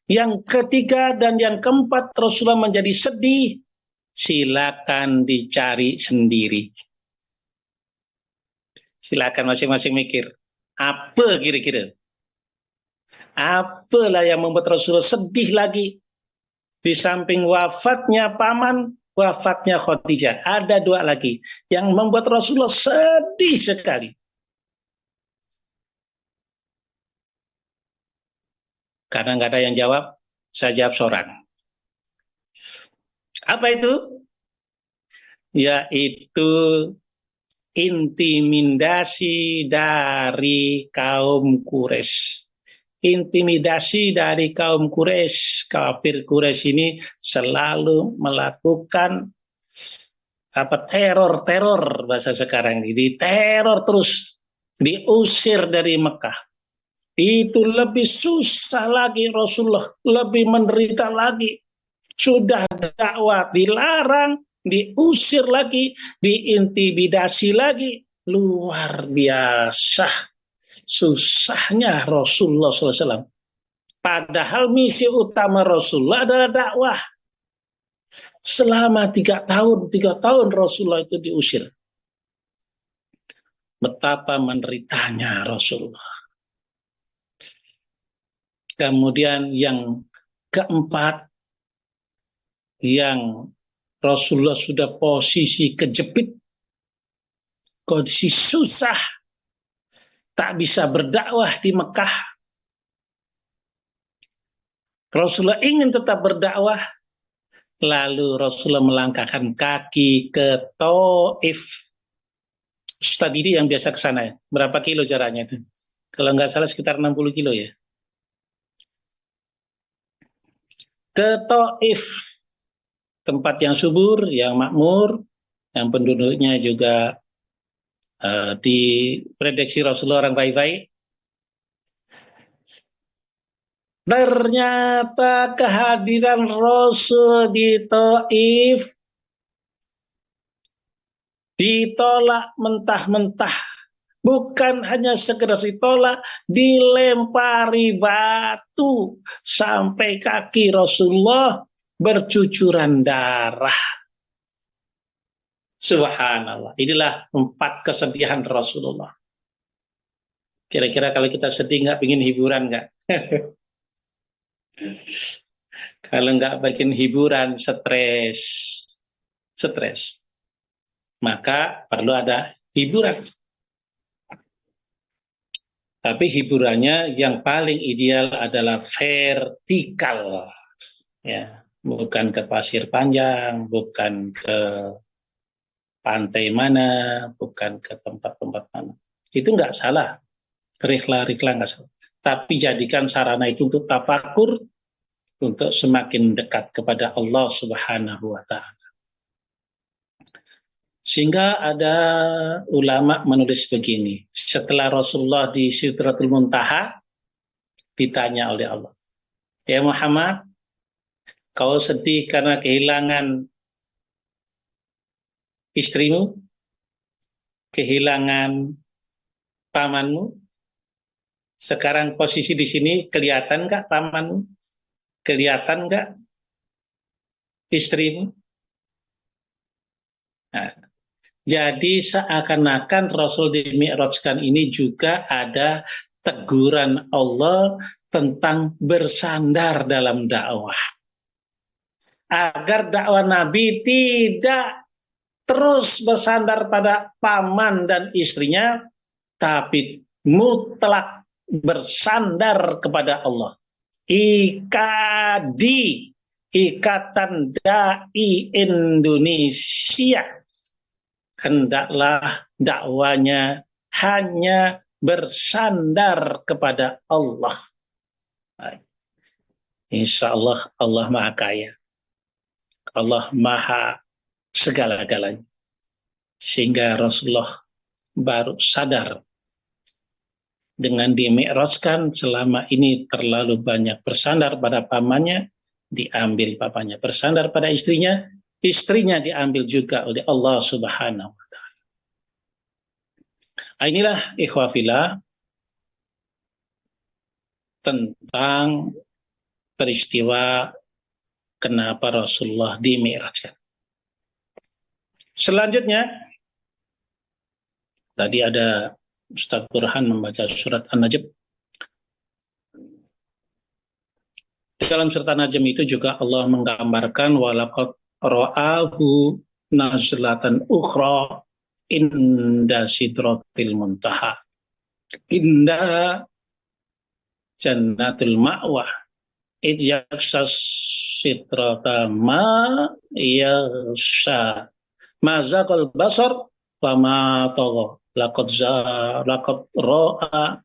Yang ketiga dan yang keempat, Rasulullah menjadi sedih. Silakan dicari sendiri. Silakan masing-masing mikir. Apa kira-kira? Apalah yang membuat Rasulullah sedih lagi? Di samping wafatnya paman, wafatnya Khadijah. Ada 2 lagi yang membuat Rasulullah sedih sekali. Karena nggak ada yang jawab, saya jawab seorang. Apa itu? Yaitu intimidasi dari kaum Quraisy. Intimidasi dari kaum Quraisy. Kafir Quraisy ini selalu melakukan teror bahasa sekarang ini. Diteror terus, diusir dari Mekah. Itu lebih susah lagi Rasulullah, lebih menderita lagi. Sudah dakwah dilarang, diusir lagi, diintimidasi lagi. Luar biasa susahnya Rasulullah SAW. Padahal misi utama Rasulullah adalah dakwah. Selama 3 tahun Rasulullah itu diusir. Betapa menderitanya Rasulullah. Kemudian yang keempat, yang Rasulullah sudah posisi kejepit, kondisi susah, tak bisa berdakwah di Mekah. Rasulullah ingin tetap berdakwah, lalu Rasulullah melangkahkan kaki ke Taif. Ustaz Didi yang biasa ke sana, ya? Berapa kilo jaraknya itu? Kalau nggak salah sekitar 60 kilo ya. Ke Taif, tempat yang subur, yang makmur, yang penduduknya juga diprediksi Rasulullah orang baik-baik. Ternyata kehadiran Rasul di Taif ditolak mentah-mentah Bukan hanya sekedar ditolak, dilempari batu sampai kaki Rasulullah bercucuran darah. Subhanallah. Inilah 4 kesedihan Rasulullah. Kira-kira kalau kita sedih nggak pengen hiburan nggak? Kalau nggak bikin hiburan, stres. Maka perlu ada hiburan. Tapi hiburannya yang paling ideal adalah vertikal. Ya, bukan ke pasir panjang, bukan ke pantai mana, bukan ke tempat-tempat mana. Itu nggak salah. Rihla nggak salah. Tapi jadikan sarana itu untuk tafakur, untuk semakin dekat kepada Allah Subhanahu wa Ta'ala. Sehingga ada ulama menulis begini, setelah Rasulullah di Sidratul Muntaha ditanya oleh Allah, "Ya Muhammad, kau sedih karena kehilangan istrimu, kehilangan pamanmu. Sekarang posisi di sini kelihatan nggak pamanmu? Kelihatan nggak istrimu?" Nah, jadi seakan-akan Rasul dimi'rajkan ini juga ada teguran Allah tentang bersandar dalam dakwah. Agar dakwah Nabi tidak terus bersandar pada paman dan istrinya, tapi mutlak bersandar kepada Allah. IKADI, Ikatan Dai Indonesia, hendaklah dakwanya hanya bersandar kepada Allah. Insya Allah, Allah Maha Kaya. Allah Maha segala-galanya. Sehingga Rasulullah baru sadar dengan dimi'rajkan selama ini terlalu banyak bersandar pada pamannya, diambil papanya. Bersandar pada istrinya, istrinya diambil juga oleh Allah Subhanahu wa Ta'ala. Inilah ikhwafillah tentang peristiwa kenapa Rasulullah dimi'rajkan. Selanjutnya, tadi ada Ustaz Burhan membaca surat An-Najm. Di dalam surat An-Najm itu juga Allah menggambarkan walaqad ra'ahu nazlatan ukhra inda sidratil muntaha inda jannatul ma'wah id yaksas sidrata ma yaksha mazaqal basar wa ma tagha laqad ra'a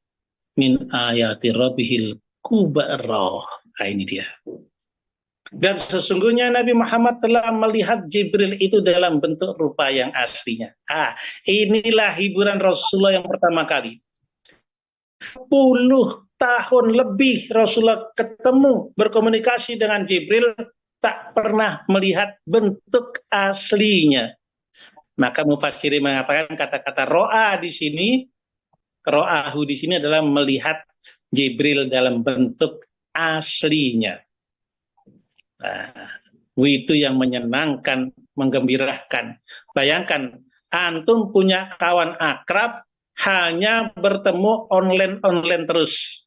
min ayati rabbihil kubra. Nah, ini dia. Dan sesungguhnya Nabi Muhammad telah melihat Jibril itu dalam bentuk rupa yang aslinya. Inilah hiburan Rasulullah yang pertama kali. 10 tahun lebih Rasulullah ketemu, berkomunikasi dengan Jibril, tak pernah melihat bentuk aslinya. Maka mufassiri mengatakan kata-kata ro'a di sini, ro'ahu di sini adalah melihat Jibril dalam bentuk aslinya. Itu yang menyenangkan, menggembirakan. Bayangkan, antum punya kawan akrab, hanya bertemu online terus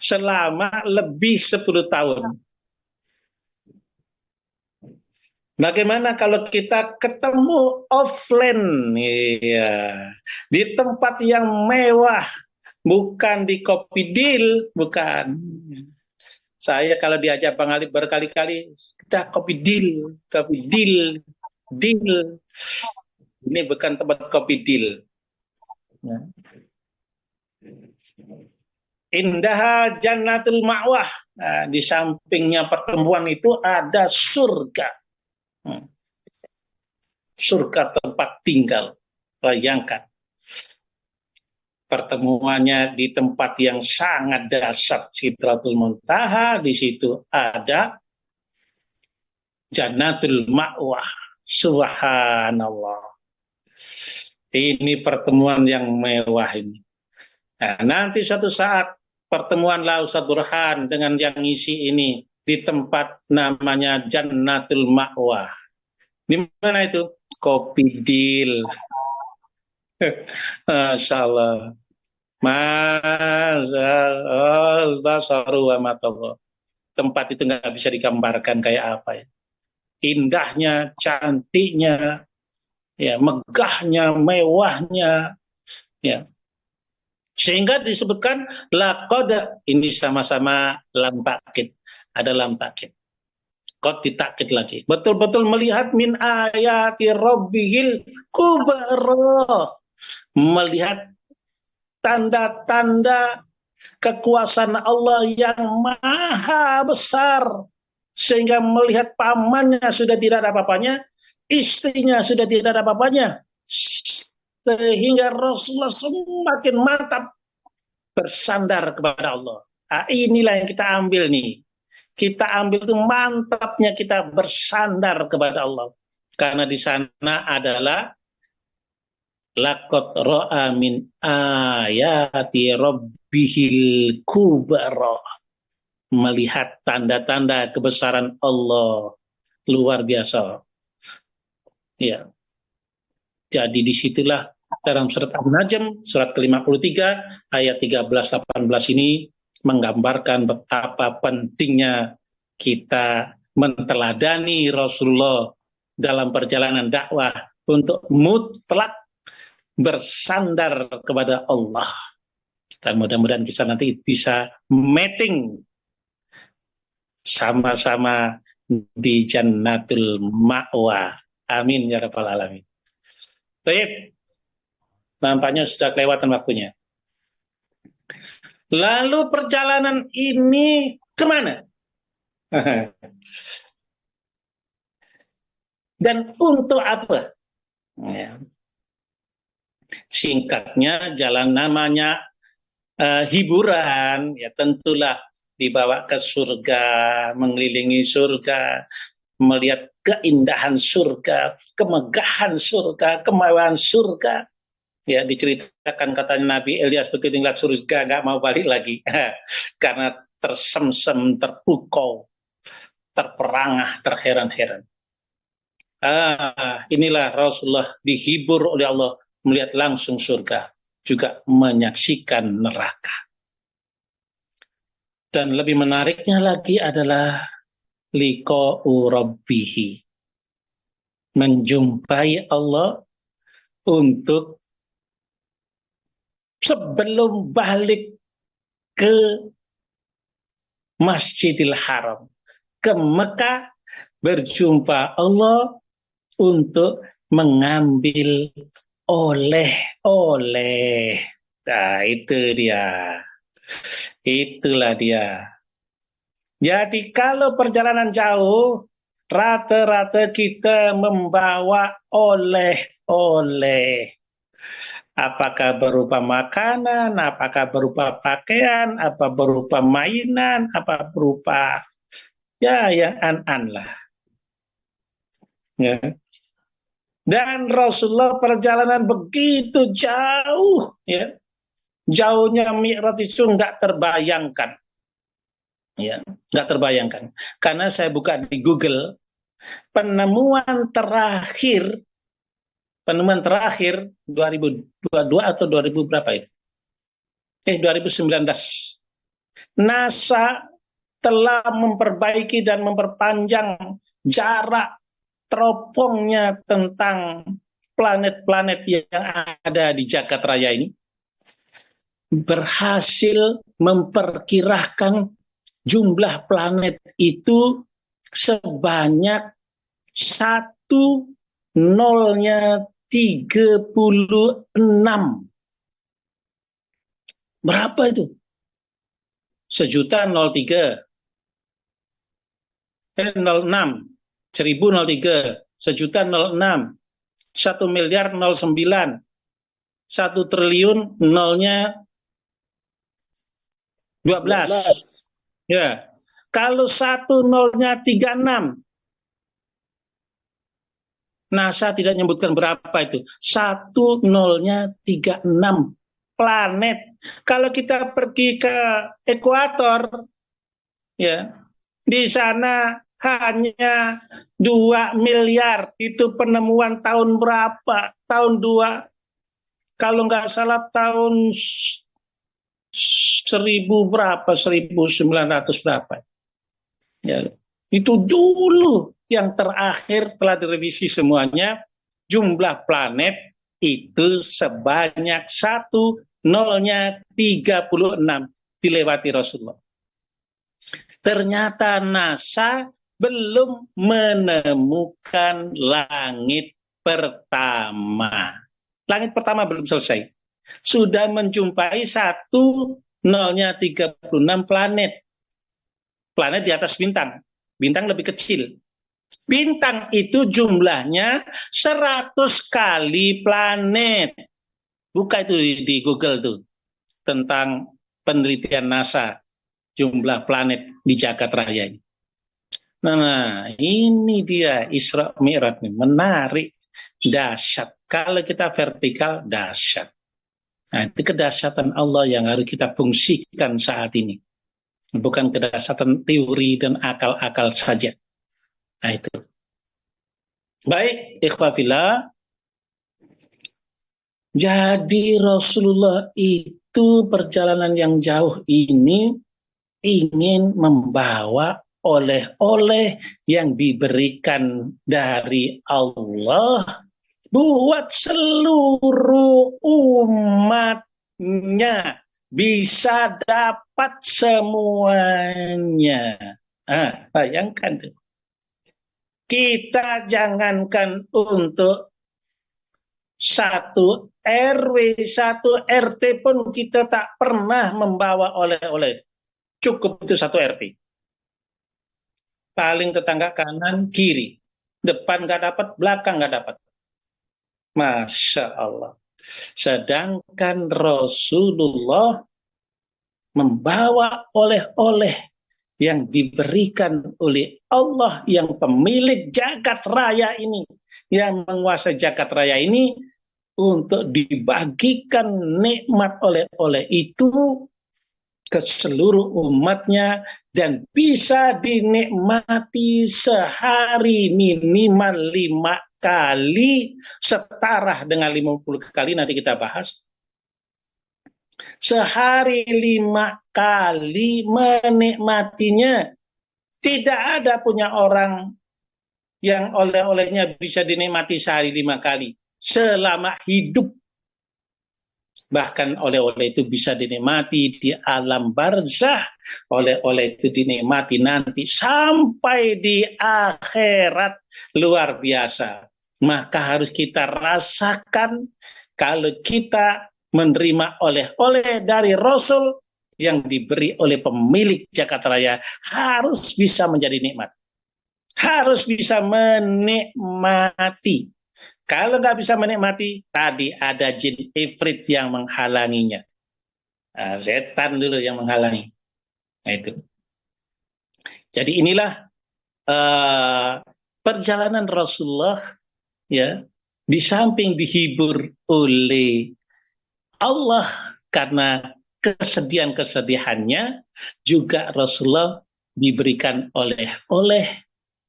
selama lebih 10 tahun. Bagaimana kalau kita ketemu offline, di tempat yang mewah, bukan di Kopi Deal, bukan. Saya kalau diajak Bang Ali berkali-kali, kita Kopi Deal. Ini bukan tempat Kopi Deal. Indaha jannatul ma'wah. Di sampingnya pertemuan itu ada surga. Surga tempat tinggal. Bayangkan. Pertemuannya di tempat yang sangat dahsyat, Sidratul Muntaha. Di situ ada Jannatul Ma'wah. Subhanallah. Ini pertemuan yang mewah ini. Nah, nanti suatu saat pertemuanlah Ustaz Burhan dengan yang ngisi ini di tempat namanya Jannatul Ma'wah. Di mana itu? Kopi Deal. Masya Allah. Masya Allah. Saru wa matallah. Tempat itu nggak bisa digambarkan kayak apa ya. Indahnya, cantiknya, ya, megahnya, mewahnya, ya. Sehingga disebutkan laqad, ini sama-sama lam takkid, ada lam takkid. Qad ditakkid lagi. Betul-betul melihat min ayati rabbihil kubra. Melihat tanda-tanda kekuasaan Allah yang maha besar, sehingga melihat pamannya sudah tidak ada apa-apanya, istrinya sudah tidak ada apa-apanya, sehingga Rasulullah semakin mantap bersandar kepada Allah. Nah, inilah yang kita ambil nih. Kita ambil itu mantapnya kita bersandar kepada Allah. Karena di sana adalah laqad ra'a min ayati rabbihil kubra. Melihat tanda-tanda kebesaran Allah luar biasa. Ya. Jadi disitulah dalam surat An-Najm, surat ke-53, ayat 13-18 ini menggambarkan betapa pentingnya kita menteladani Rasulullah dalam perjalanan dakwah untuk mutlak bersandar kepada Allah. Dan mudah-mudahan kita nanti bisa meeting sama-sama di Jannatul Ma'wa. Amin ya rabbal alamin. Baik, nampaknya sudah kelewatan waktunya. Lalu perjalanan ini kemana? Dan untuk apa? Ya. Singkatnya, jalan namanya hiburan, ya tentulah dibawa ke surga, mengelilingi surga, melihat keindahan surga, kemegahan surga, kemewahan surga. Ya, diceritakan katanya Nabi Ilyas begitu ngeliat surga nggak mau balik lagi karena tersemsem, terpukau, terperangah, terheran-heran. Inilah Rasulullah dihibur oleh Allah melihat langsung surga, juga menyaksikan neraka. Dan lebih menariknya lagi adalah liqa'u rabbihi, menjumpai Allah untuk sebelum balik ke Masjidil Haram, ke Mekah, berjumpa Allah untuk mengambil oleh-oleh. Nah, itu dia. Itulah dia. Jadi kalau perjalanan jauh, rata-rata kita membawa oleh-oleh. Apakah berupa makanan, apakah berupa pakaian, apa berupa mainan, apa berupa ya yang an-an lah. Ya. Dan Rasulullah perjalanan begitu jauh, ya, jauhnya Mi'raj itu nggak terbayangkan, ya, nggak terbayangkan. Karena saya buka di Google, penemuan terakhir 2022 atau 2000 berapa itu? 2019. NASA telah memperbaiki dan memperpanjang jarak teropongnya tentang planet-planet yang ada di jagat raya ini, berhasil memperkirakan jumlah planet itu sebanyak 1,36. Berapa itu? 1.003. 06. 1003. 1.006. 1 miliar 09. 1 triliun nolnya 12. Ya. Kalau 1 nolnya 36. NASA tidak menyebutkan berapa itu. 1036 planet. Kalau kita pergi ke ekuator, ya, di sana hanya 2 miliar. Itu penemuan tahun berapa? Tahun 2, kalau nggak salah tahun 1000 berapa? 1900 berapa? Ya, itu dulu. Yang terakhir telah direvisi semuanya, jumlah planet itu sebanyak 1036 dilewati Rasulullah. Ternyata NASA belum menemukan langit pertama. Langit pertama belum selesai. Sudah menjumpai 1036 planet. Planet di atas bintang. Bintang lebih kecil. Bintang itu jumlahnya 100 kali planet. Buka itu di Google tuh, tentang penelitian NASA, jumlah planet di jagat raya ini. Nah, ini dia Isra Mi'raj, menarik, dahsyat. Kalau kita vertikal, dahsyat. Nah, itu kedahsyatan Allah yang harus kita fungsikan saat ini. Bukan kedahsyatan teori dan akal-akal saja. Nah, itu. Baik, ikhwah fillah. Jadi Rasulullah itu perjalanan yang jauh ini ingin membawa oleh-oleh yang diberikan dari Allah buat seluruh umatnya bisa dapat semuanya. Bayangkan tuh. Kita jangankan untuk satu RW, satu RT pun kita tak pernah membawa oleh-oleh. Cukup itu satu RT. Paling tetangga kanan, kiri. Depan nggak dapat, belakang nggak dapat. Masya Allah. Sedangkan Rasulullah membawa oleh-oleh yang diberikan oleh Allah yang pemilik jagat raya ini, yang menguasai jagat raya ini, untuk dibagikan nikmat oleh-oleh itu ke seluruh umatnya dan bisa dinikmati sehari minimal 5 kali, setara dengan 50 kali, nanti kita bahas. Sehari 5 kali menikmatinya. Tidak ada punya orang yang oleh-olehnya bisa dinikmati sehari 5 kali selama hidup. Bahkan oleh-oleh itu bisa dinikmati di alam barzah, oleh-oleh itu dinikmati nanti sampai di akhirat. Luar biasa. Maka harus kita rasakan kalau kita menerima oleh-oleh dari Rasul yang diberi oleh pemilik jagat raya, harus bisa menjadi nikmat. Harus bisa menikmati. Kalau nggak bisa menikmati, tadi ada jin ifrit yang menghalanginya. Setan dulu yang menghalangi. Nah, itu. Jadi inilah perjalanan Rasulullah, ya, di samping dihibur oleh Allah karena kesedihan-kesedihannya, juga Rasulullah diberikan oleh-oleh,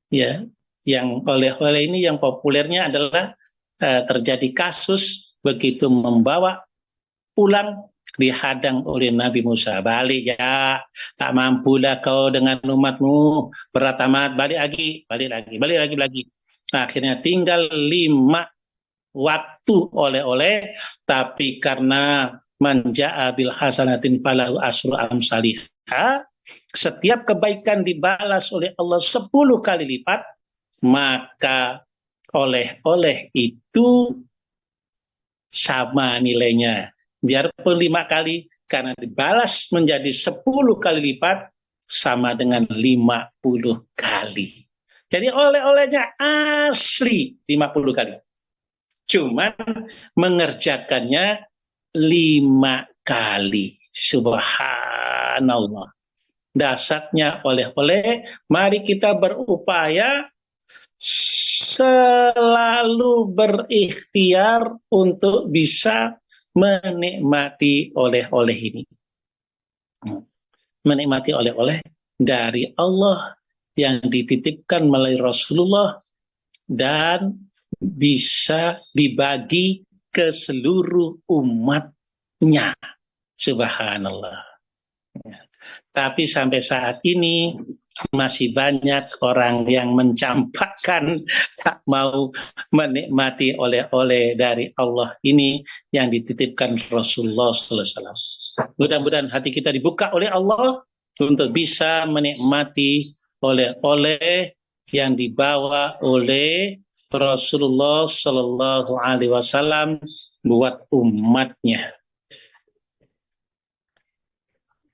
ya, yang oleh-oleh ini yang populernya adalah terjadi kasus begitu membawa pulang dihadang oleh Nabi Musa. Balik ya, tak mampulah kau dengan umatmu, berat amat, balik lagi. Akhirnya tinggal 5 waktu oleh-oleh, tapi karena manja'a bil hasanatin falahu asyru amsalihha, setiap kebaikan dibalas oleh Allah 10 kali lipat, maka oleh-oleh itu sama nilainya. Biarpun 5 kali, karena dibalas menjadi 10 kali lipat, sama dengan 50 kali. Jadi oleh-olehnya asli 50 kali. Cuman mengerjakannya 5 kali. Subhanallah. Dasarnya oleh-oleh, mari kita berupaya selalu berikhtiar untuk bisa menikmati oleh-oleh ini. Menikmati oleh-oleh dari Allah yang dititipkan melalui Rasulullah dan bisa dibagi ke seluruh umatnya. Subhanallah. Tapi sampai saat ini masih banyak orang yang mencampakkan tak mau menikmati oleh-oleh dari Allah ini yang dititipkan Rasulullah SAW. Mudah-mudahan hati kita dibuka oleh Allah untuk bisa menikmati oleh-oleh yang dibawa oleh Rasulullah Sallallahu Alaihi Wasallam buat umatnya.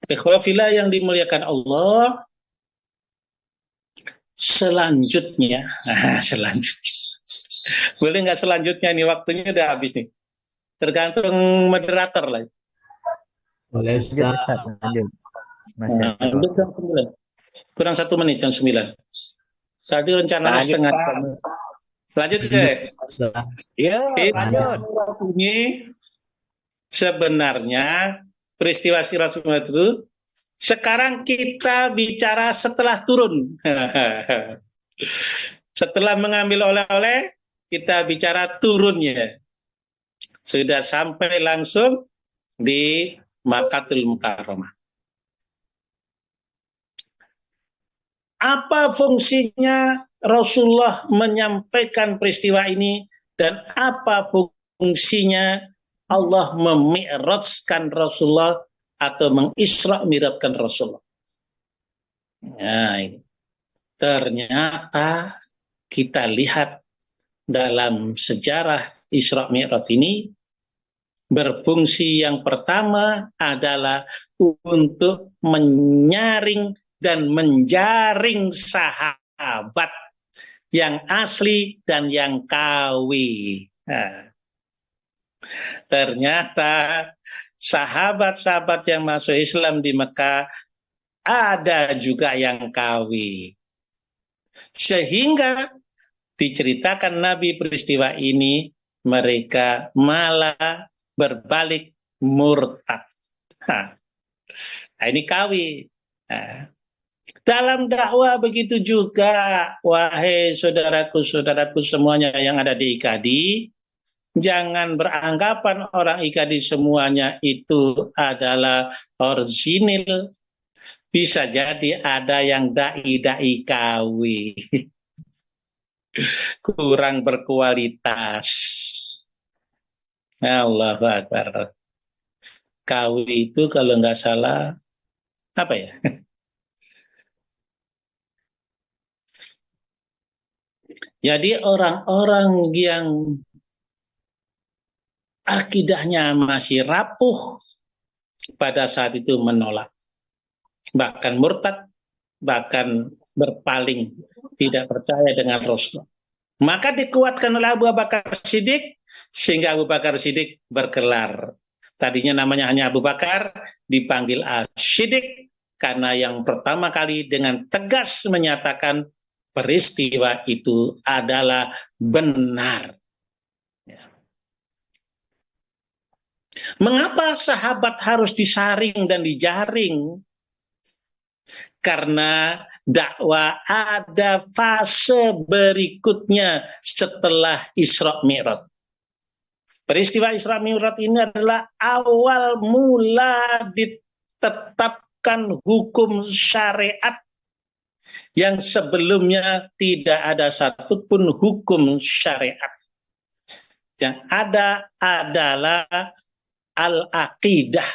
Ikhwafillah yang dimuliakan Allah, selanjutnya, boleh nggak selanjutnya nih, waktunya udah habis nih. Tergantung moderator lah. Boleh Lanjut Ustaz. Ustaz, lanjut. Masih Nah, ada waktu. jam 9. Kurang 1 menit jam 9. Tadi rencananya Lanjut, setengah Pak. jam. Lanjut ke? Ustaz. Iya, lanjut. Ini sebenarnya peristiwa Siratul itu sekarang kita bicara setelah turun. Setelah mengambil oleh-oleh, kita bicara turunnya. Sudah sampai langsung di Makkatul Mukarramah. Apa fungsinya Rasulullah menyampaikan peristiwa ini dan apa fungsinya Allah memi'rajkan Rasulullah atau mengisra mi'rajkan Rasulullah. Nah, ini. Ternyata kita lihat dalam sejarah Isra Mi'raj ini berfungsi yang pertama adalah untuk menyaring dan menjaring sahabat yang asli dan yang KW. Nah, ternyata sahabat-sahabat yang masuk Islam di Mekah ada juga yang KW. Sehingga diceritakan Nabi peristiwa ini, mereka malah berbalik murtad. Nah, ini KW. Nah, dalam dakwah begitu juga, wahai saudaraku-saudaraku semuanya yang ada di IKD, jangan beranggapan orang IKD semuanya itu adalah orisinil. Bisa jadi ada yang dai-dai KW. Kurang berkualitas. Allahu Akbar. KW itu kalau nggak salah, apa ya? Jadi orang-orang yang akidahnya masih rapuh pada saat itu menolak. Bahkan murtad, bahkan berpaling, tidak percaya dengan Rasul. Maka dikuatkan oleh Abu Bakar Siddiq, sehingga Abu Bakar Siddiq bergelar. Tadinya namanya hanya Abu Bakar, dipanggil As-Siddiq, karena yang pertama kali dengan tegas menyatakan peristiwa itu adalah benar. Mengapa sahabat harus disaring dan dijaring? Karena dakwah ada fase berikutnya setelah Isra Mi'raj. Peristiwa Isra Mi'raj ini adalah awal mula ditetapkan hukum syariat yang sebelumnya tidak ada satupun hukum syariat. Yang ada adalah al-aqidah,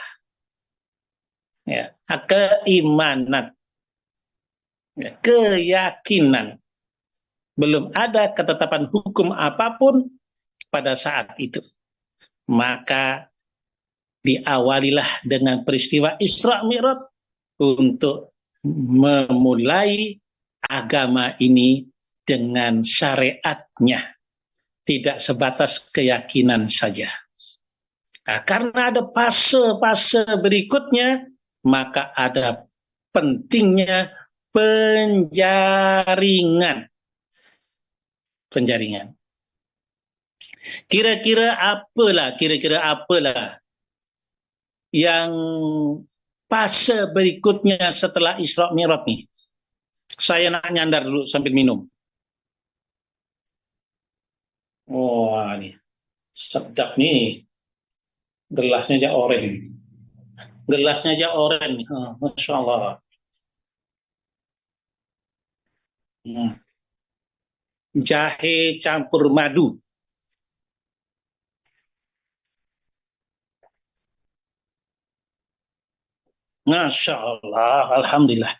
ya, keimanan, ya, keyakinan. Belum ada ketetapan hukum apapun pada saat itu. Maka diawalilah dengan peristiwa Isra Mi'raj untuk memulai agama ini dengan syariatnya, tidak sebatas keyakinan saja. Nah, karena ada fase-fase berikutnya, maka ada pentingnya penjaringan. penjaringan. Kira-kira apalah yang fase berikutnya setelah Isra Mi'raj nih? Saya nak nyandar dulu sambil minum. Wah, nih sedap nih. Gelasnya aja oranye. Masya Allah. Jahe campur madu. Masya Allah, Alhamdulillah.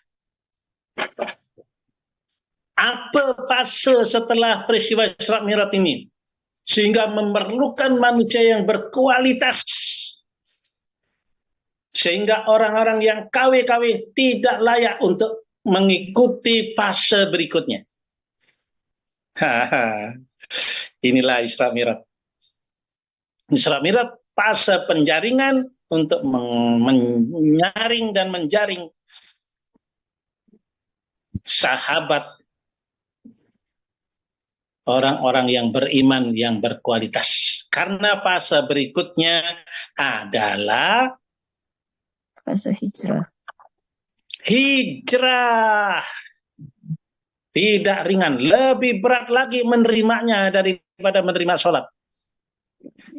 Apa fase setelah peristiwa Isra Mi'raj ini? Sehingga memerlukan manusia yang berkualitas. Sehingga orang-orang yang KW-KW tidak layak untuk mengikuti fase berikutnya. Inilah Isra Mi'raj. Isra Mi'raj fase penjaringan untuk menyaring dan menjaring sahabat orang-orang yang beriman yang berkualitas. Karena fase berikutnya adalah fase hijrah. Hijrah. Tidak ringan, lebih berat lagi menerimanya daripada menerima sholat.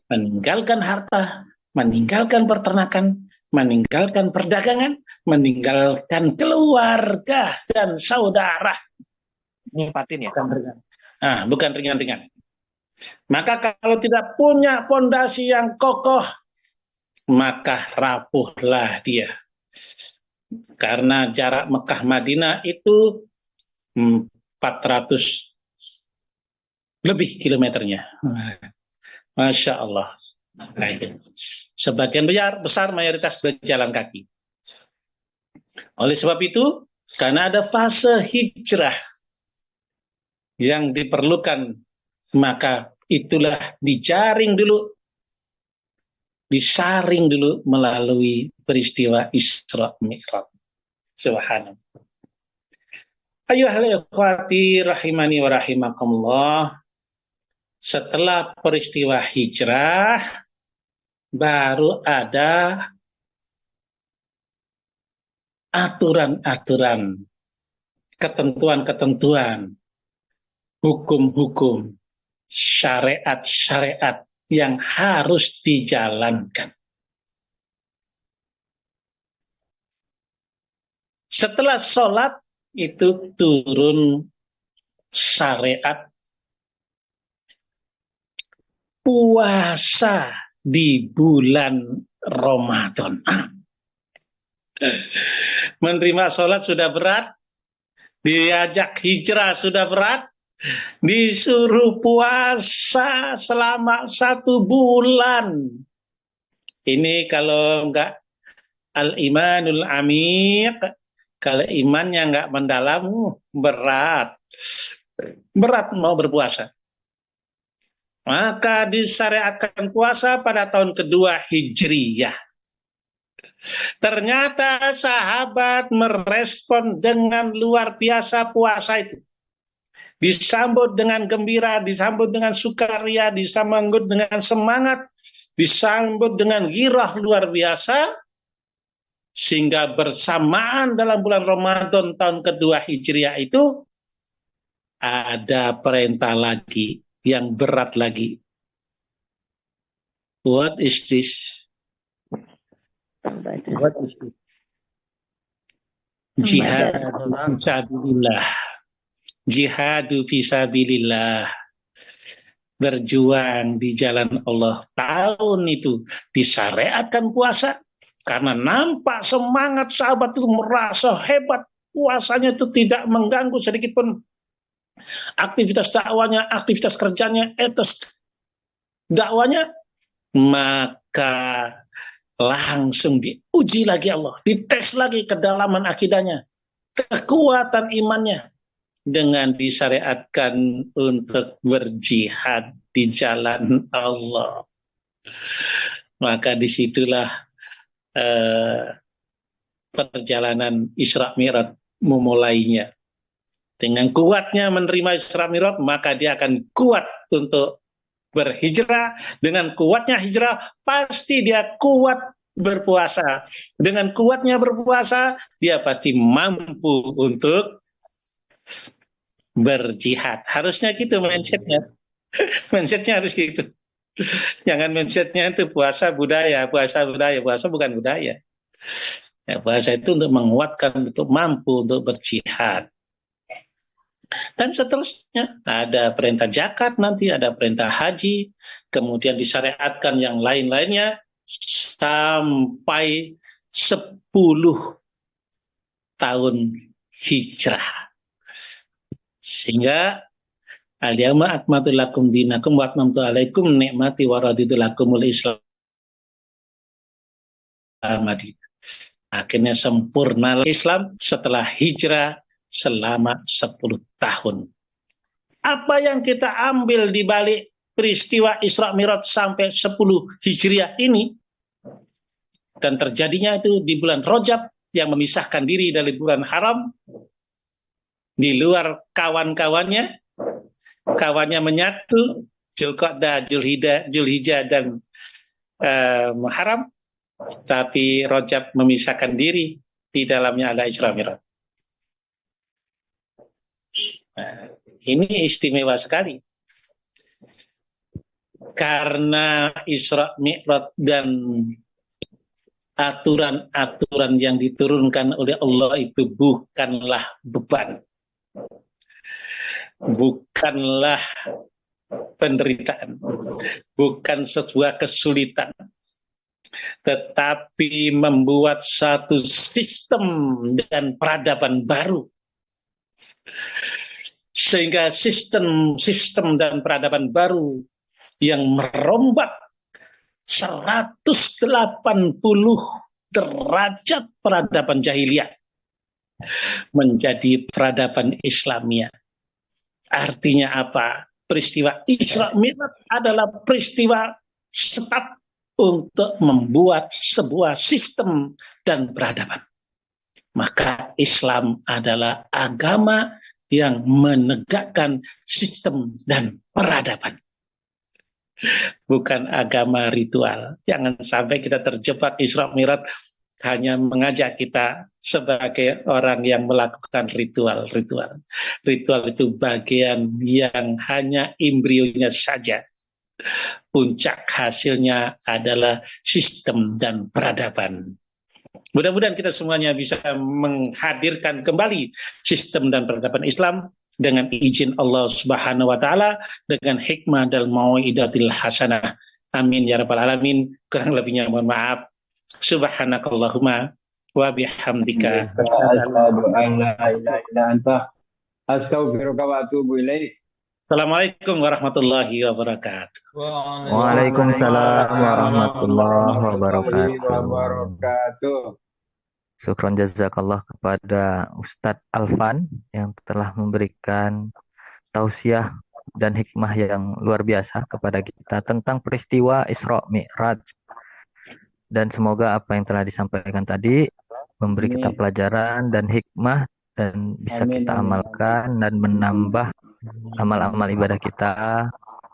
Meninggalkan harta, meninggalkan peternakan, meninggalkan perdagangan, meninggalkan keluarga dan saudara. Nyimpatin ya? Bukan ringan-ringan. Maka kalau tidak punya pondasi yang kokoh, maka rapuhlah dia. Karena jarak Mekah Madinah itu 400 lebih kilometernya. Masya Allah. Sebagian besar mayoritas berjalan kaki. Oleh sebab itu, karena ada fase hijrah yang diperlukan, maka itulah dijaring dulu, disaring dulu melalui peristiwa Isra Mi'raj. Subhanallah. Ayyuhal ikhwati rahimani wa rahimakumullah. Setelah peristiwa hijrah, baru ada aturan-aturan, ketentuan-ketentuan, hukum-hukum, syariat-syariat yang harus dijalankan. Setelah sholat itu turun syariat puasa di bulan Ramadan. Menerima sholat sudah berat, diajak hijrah sudah berat, disuruh puasa selama 1 bulan. Ini kalau enggak al-imanul amiq, kalau imannya enggak mendalam, berat mau berpuasa. Maka disyariatkan puasa pada tahun kedua Hijriyah. Ternyata sahabat merespon dengan luar biasa puasa itu. Disambut dengan gembira, disambut dengan sukaria, disambut dengan semangat, disambut dengan girah luar biasa. Sehingga bersamaan dalam bulan Ramadan tahun kedua Hijriah itu ada perintah lagi yang berat lagi. What is this? What is this? Jihad fisabilillah. Jihadu fisabilillah. Berjuang di jalan Allah. Tahun itu disyariatkan puasa karena nampak semangat sahabat itu merasa hebat. Puasanya itu tidak mengganggu sedikit pun aktivitas dakwanya, aktivitas kerjanya, etos dakwanya, maka langsung diuji lagi Allah, dites lagi kedalaman akidahnya, kekuatan imannya dengan disyariatkan untuk berjihad di jalan Allah. Maka disitulah perjalanan Isra Mi'raj memulainya. Dengan kuatnya menerima Isra Mi'raj, maka dia akan kuat untuk berhijrah. Dengan kuatnya hijrah, pasti dia kuat berpuasa. Dengan kuatnya berpuasa, dia pasti mampu untuk berjihad. Harusnya gitu mindsetnya. Mindsetnya harus gitu. Jangan mindsetnya itu puasa budaya, puasa budaya. Puasa bukan budaya. Ya, puasa itu untuk menguatkan, untuk mampu untuk berjihad. Dan seterusnya, ada perintah zakat nanti, ada perintah haji, kemudian disyariatkan yang lain-lainnya sampai 10 tahun hijrah. Sehingga al-yauma akmaltu lakum dinakum wa atmamtu alaikum ni'mati wa raditu lakumul Islam. Akhirnya sempurna Islam setelah hijrah selama 10 tahun. Apa yang kita ambil di balik peristiwa Isra Mi'raj sampai 10 Hijriah ini, dan terjadinya itu di bulan Rajab yang memisahkan diri dari bulan haram, di luar kawan-kawannya, kawannya menyatu, Zulqa'dah, Zulhijjah dan Muharram, tapi Rajab memisahkan diri, di dalamnya ada Isra Mi'raj. Ini istimewa sekali. Karena Isra Mi'raj dan aturan-aturan yang diturunkan oleh Allah itu bukanlah beban. Bukanlah penderitaan. Bukan sebuah kesulitan. Tetapi membuat satu sistem dan peradaban baru. Sehingga sistem dan peradaban baru yang merombak 180 derajat peradaban jahiliyah menjadi peradaban Islamiyah. Artinya apa? Peristiwa Isra Mi'raj adalah peristiwa start untuk membuat sebuah sistem dan peradaban. Maka Islam adalah agama yang menegakkan sistem dan peradaban. Bukan agama ritual. Jangan sampai kita terjebak Isra Mi'raj hanya mengajak kita sebagai orang yang melakukan ritual. Ritual itu bagian yang hanya embrionya saja. Puncak hasilnya adalah sistem dan peradaban. Mudah-mudahan kita semuanya bisa menghadirkan kembali sistem dan peradaban Islam dengan izin Allah Subhanahu wa taala, dengan hikmah dan mau'idatil hasanah. Amin ya rabbal alamin. Kurang lebihnya mohon maaf. Subhanakallahumma wa bihamdika asyhadu an la ilaha illa anta astaghfiruka wa atubu ilaik. Assalamualaikum warahmatullahi wabarakatuh. Waalaikumsalam warahmatullahi wabarakatuh. Syukron jazakallah kepada Ustadz Alfan yang telah memberikan tausiah dan hikmah yang luar biasa kepada kita tentang peristiwa Isra Mi'raj. Dan semoga apa yang telah disampaikan tadi memberi kita pelajaran dan hikmah dan bisa kita amalkan dan menambah amal-amal ibadah kita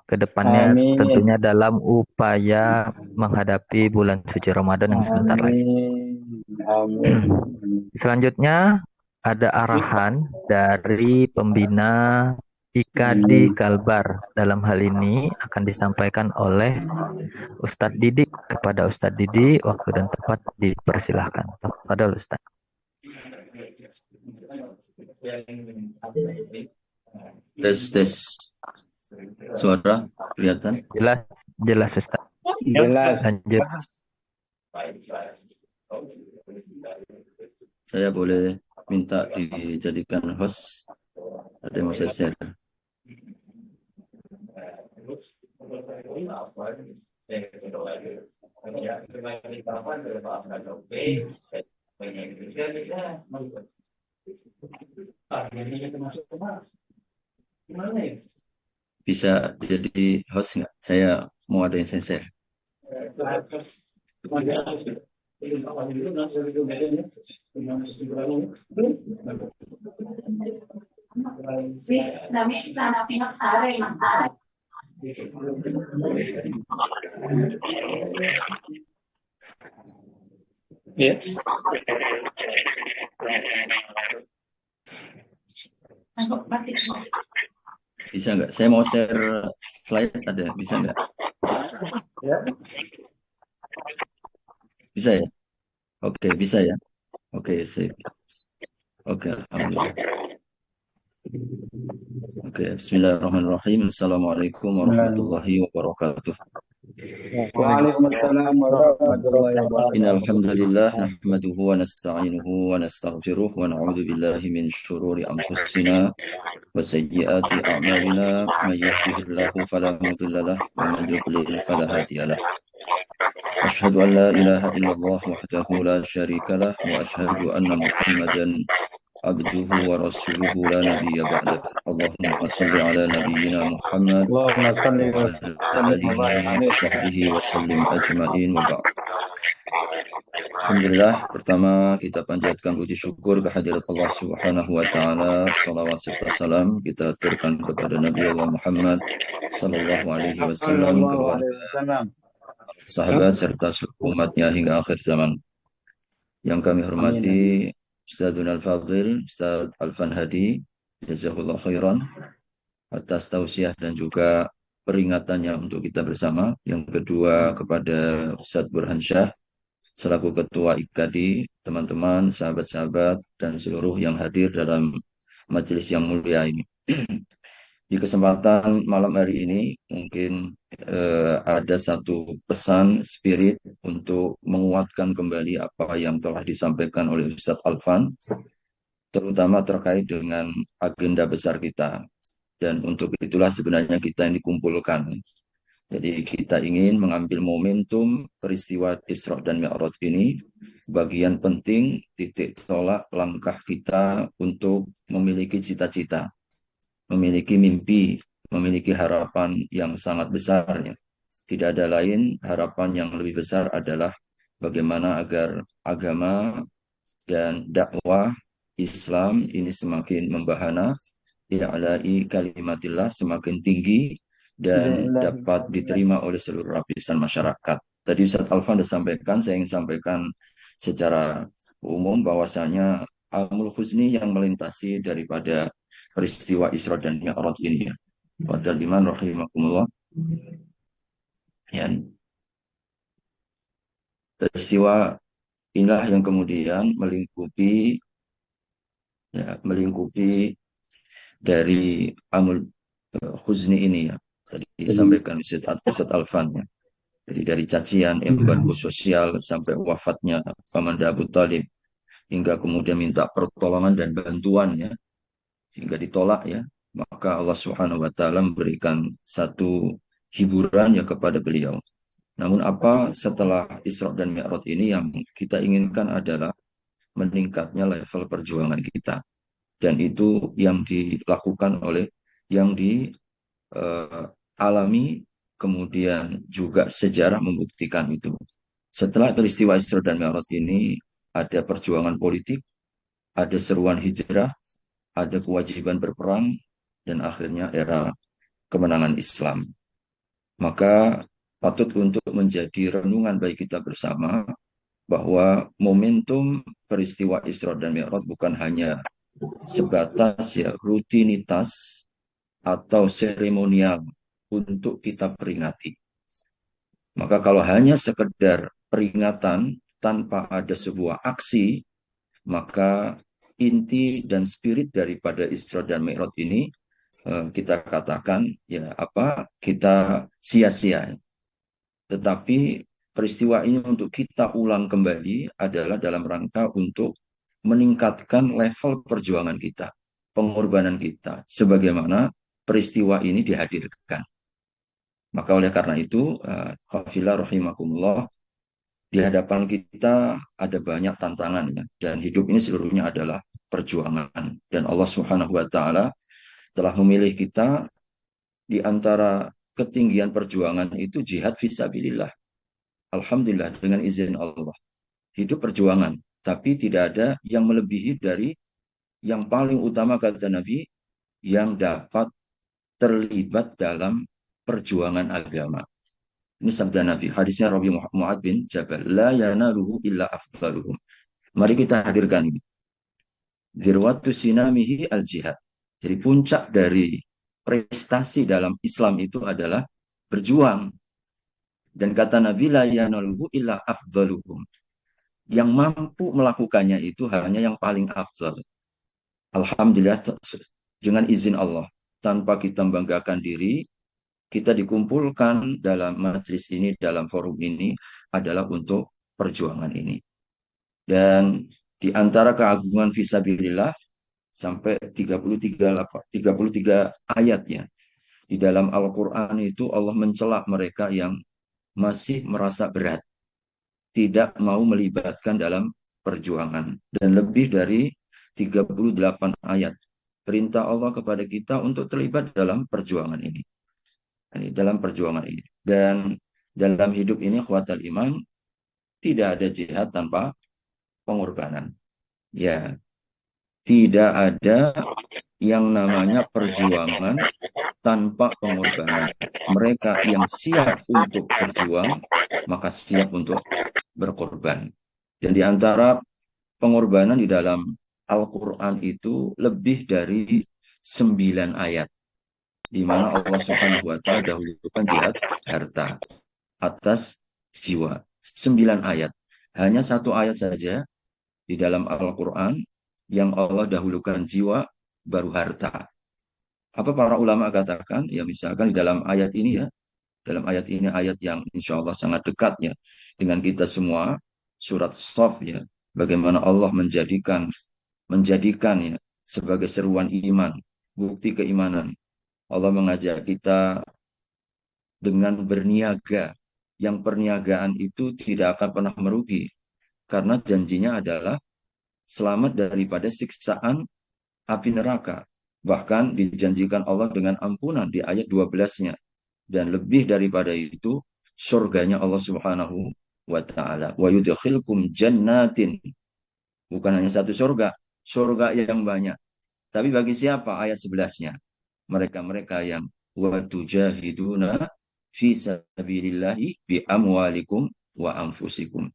ke depannya, tentunya dalam upaya menghadapi bulan suci Ramadan yang sebentar lagi. Selanjutnya ada arahan dari pembina IKD Kalbar. Dalam hal ini akan disampaikan oleh Ustadz Didik. Kepada Ustadz Didik, waktu dan tempat dipersilahkan. Tafadhol Ustadz. Tes. Suara kelihatan? Jelas Ustaz. Jelas. Lanjut. Saya boleh minta dijadikan host? Ada yang mau saya share? Bisa jadi host nggak? Saya mau ada yang saya share. Ya. Bisa nggak? Saya mau share slide ada, bisa nggak? Bisa ya? Oke, bisa ya? Oke, sip. Oke, alhamdulillah. Oke, bismillahirrahmanirrahim. Assalamualaikum warahmatullahi wabarakatuh. Waalaikumsalam warahmatullahi Innal wabarakatuh. hamdalillah nahmaduhu wa nasta'inuhu wa nastaghfiruh wa na'udzu billahi min syururi anfusina wa sayyiati a'malina may yahdihillahu fala mudilla lahu wa may yudlil fala hadiyalah. Asyhadu an la ilaha illallah wahdahu la syarika lah wa asyhadu anna Muhammadan abduhu wa rasuluhu la nabiyya ba'dah. Allahumma salli ala nabiyyina Muhammad Allahumma salli wa wa ala sallim wa barik alihi wa alaihi. sahbihi wa sallim ajma'in wa ba'd. Alhamdulillah, pertama kita panjatkan puji syukur kehadirat Allah Subhanahu wa taala. Salawat serta salam kita aturkan kepada Nabi Allah Muhammad sallallahu alaihi wasallam, Sallallahu alaihi keluarga, wasallam. sahabat serta seluruh umatnya hingga akhir zaman. Yang kami Amin. hormati Ustadzuna Al-Fadhil, Ustadz Alfan Hadi, jazakallahu khairan atas tausiah dan juga peringatannya untuk kita bersama. Yang kedua kepada Ustadz Burhan Syah selaku Ketua IKADI, teman-teman, sahabat-sahabat, dan seluruh yang hadir dalam majelis yang mulia ini. Di kesempatan malam hari ini, mungkin ada satu pesan spirit untuk menguatkan kembali apa yang telah disampaikan oleh Ustadz Alfan, terutama terkait dengan agenda besar kita. Dan untuk itulah sebenarnya kita yang dikumpulkan. Jadi kita ingin mengambil momentum peristiwa Isra dan Mi'raj ini, bagian penting titik tolak langkah kita untuk memiliki cita-cita, memiliki mimpi, memiliki harapan yang sangat besar. Tidak ada lain, harapan yang lebih besar adalah bagaimana agar agama dan dakwah Islam ini semakin membahana, i'la'i kalimatillah semakin tinggi, dan dapat diterima oleh seluruh lapisan masyarakat. Tadi Ustadz Alfan sudah sampaikan, saya ingin sampaikan secara umum bahwasanya Amul Husni yang melintasi daripada peristiwa Isra dan Mi'raj ini ya. Wadal iman rahimakumullah. Ya. Peristiwa inilah yang kemudian melingkupi dari Amul Husni ini ya. Tadi disampaikan Ustadz Alfan ya. Jadi dari cacian, embargo sosial sampai wafatnya Paman Abu Thalib, hingga kemudian minta pertolongan dan bantuan ya, sehingga ditolak ya, maka Allah Subhanahu wa taala memberikan satu hiburan ya kepada beliau. Namun apa setelah Isra dan Mi'raj ini yang kita inginkan adalah meningkatnya level perjuangan kita. Dan itu yang dilakukan oleh yang dialami, kemudian juga sejarah membuktikan itu. Setelah peristiwa Isra dan Mi'raj ini ada perjuangan politik, ada seruan hijrah, ada kewajiban berperang, dan akhirnya era kemenangan Islam. Maka patut untuk menjadi renungan bagi kita bersama bahwa momentum peristiwa Isra dan Mi'raj bukan hanya sebatas ya rutinitas atau seremonial untuk kita peringati. Maka kalau hanya sekedar peringatan tanpa ada sebuah aksi, maka inti dan spirit daripada Isra dan Mi'raj ini kita katakan kita sia-sia. Tetapi peristiwa ini untuk kita ulang kembali adalah dalam rangka untuk meningkatkan level perjuangan kita, pengorbanan kita, sebagaimana peristiwa ini dihadirkan. Maka oleh karena itu, Khafillah rahimakumullah, di hadapan kita ada banyak tantangan ya, dan hidup ini seluruhnya adalah perjuangan. Dan Allah Subhanahu wa taala telah memilih kita di antara ketinggian perjuangan itu jihad fisabilillah. Alhamdulillah dengan izin Allah. Hidup perjuangan, tapi tidak ada yang melebihi dari yang paling utama kata Nabi, yang dapat terlibat dalam perjuangan agama. Ini sabda Nabi, hadisnya Rabi Mu'ad bin Jabal, la yanaluhu illa afdaluhum. Mari kita hadirkan ini. Dirwatu sinamihi al-jihad. Jadi puncak dari prestasi dalam Islam itu adalah berjuang. Dan kata Nabi, la yanaluhu illa afdaluhum. Yang mampu melakukannya itu hanya yang paling afdal. Alhamdulillah, dengan izin Allah, tanpa kita membanggakan diri, kita dikumpulkan dalam majelis ini, dalam forum ini adalah untuk perjuangan ini. Dan di antara keagungan fisabilillah sampai 33 ayat ya. Di dalam Al-Quran itu Allah mencela mereka yang masih merasa berat, tidak mau melibatkan dalam perjuangan. Dan lebih dari 38 ayat perintah Allah kepada kita untuk terlibat dalam perjuangan ini. Dalam perjuangan ini. Dan dalam hidup ini kuatal iman, tidak ada jihad tanpa pengorbanan. Ya, tidak ada yang namanya perjuangan tanpa pengorbanan. Mereka yang siap untuk berjuang, maka siap untuk berkorban. Dan di antara pengorbanan di dalam Al-Quran itu lebih dari 9 ayat. Di mana Allah Subhanahu wa Ta'ala dahulukan jihad harta atas jiwa. 9 ayat. Hanya 1 ayat saja di dalam Al-Quran yang Allah dahulukan jiwa baru harta. Apa para ulama katakan? Ya misalkan di dalam ayat ini ya, dalam ayat ini ayat yang insya Allah sangat dekat ya dengan kita semua, surat Shaf ya, bagaimana Allah menjadikan ya sebagai seruan iman, bukti keimanan. Allah mengajak kita dengan berniaga, yang perniagaan itu tidak akan pernah merugi, karena janjinya adalah selamat daripada siksaan api neraka. Bahkan dijanjikan Allah dengan ampunan di ayat 12-nya. Dan lebih daripada itu, surganya Allah Subhanahu wa Ta'ala. Wa yudkhilkum jannatin. Bukan hanya satu surga, surga yang banyak. Tapi bagi siapa? Ayat 11-nya. Mereka-mereka yang wa tujahiduna fi sabilillahi bi amwalikum wa anfusikum.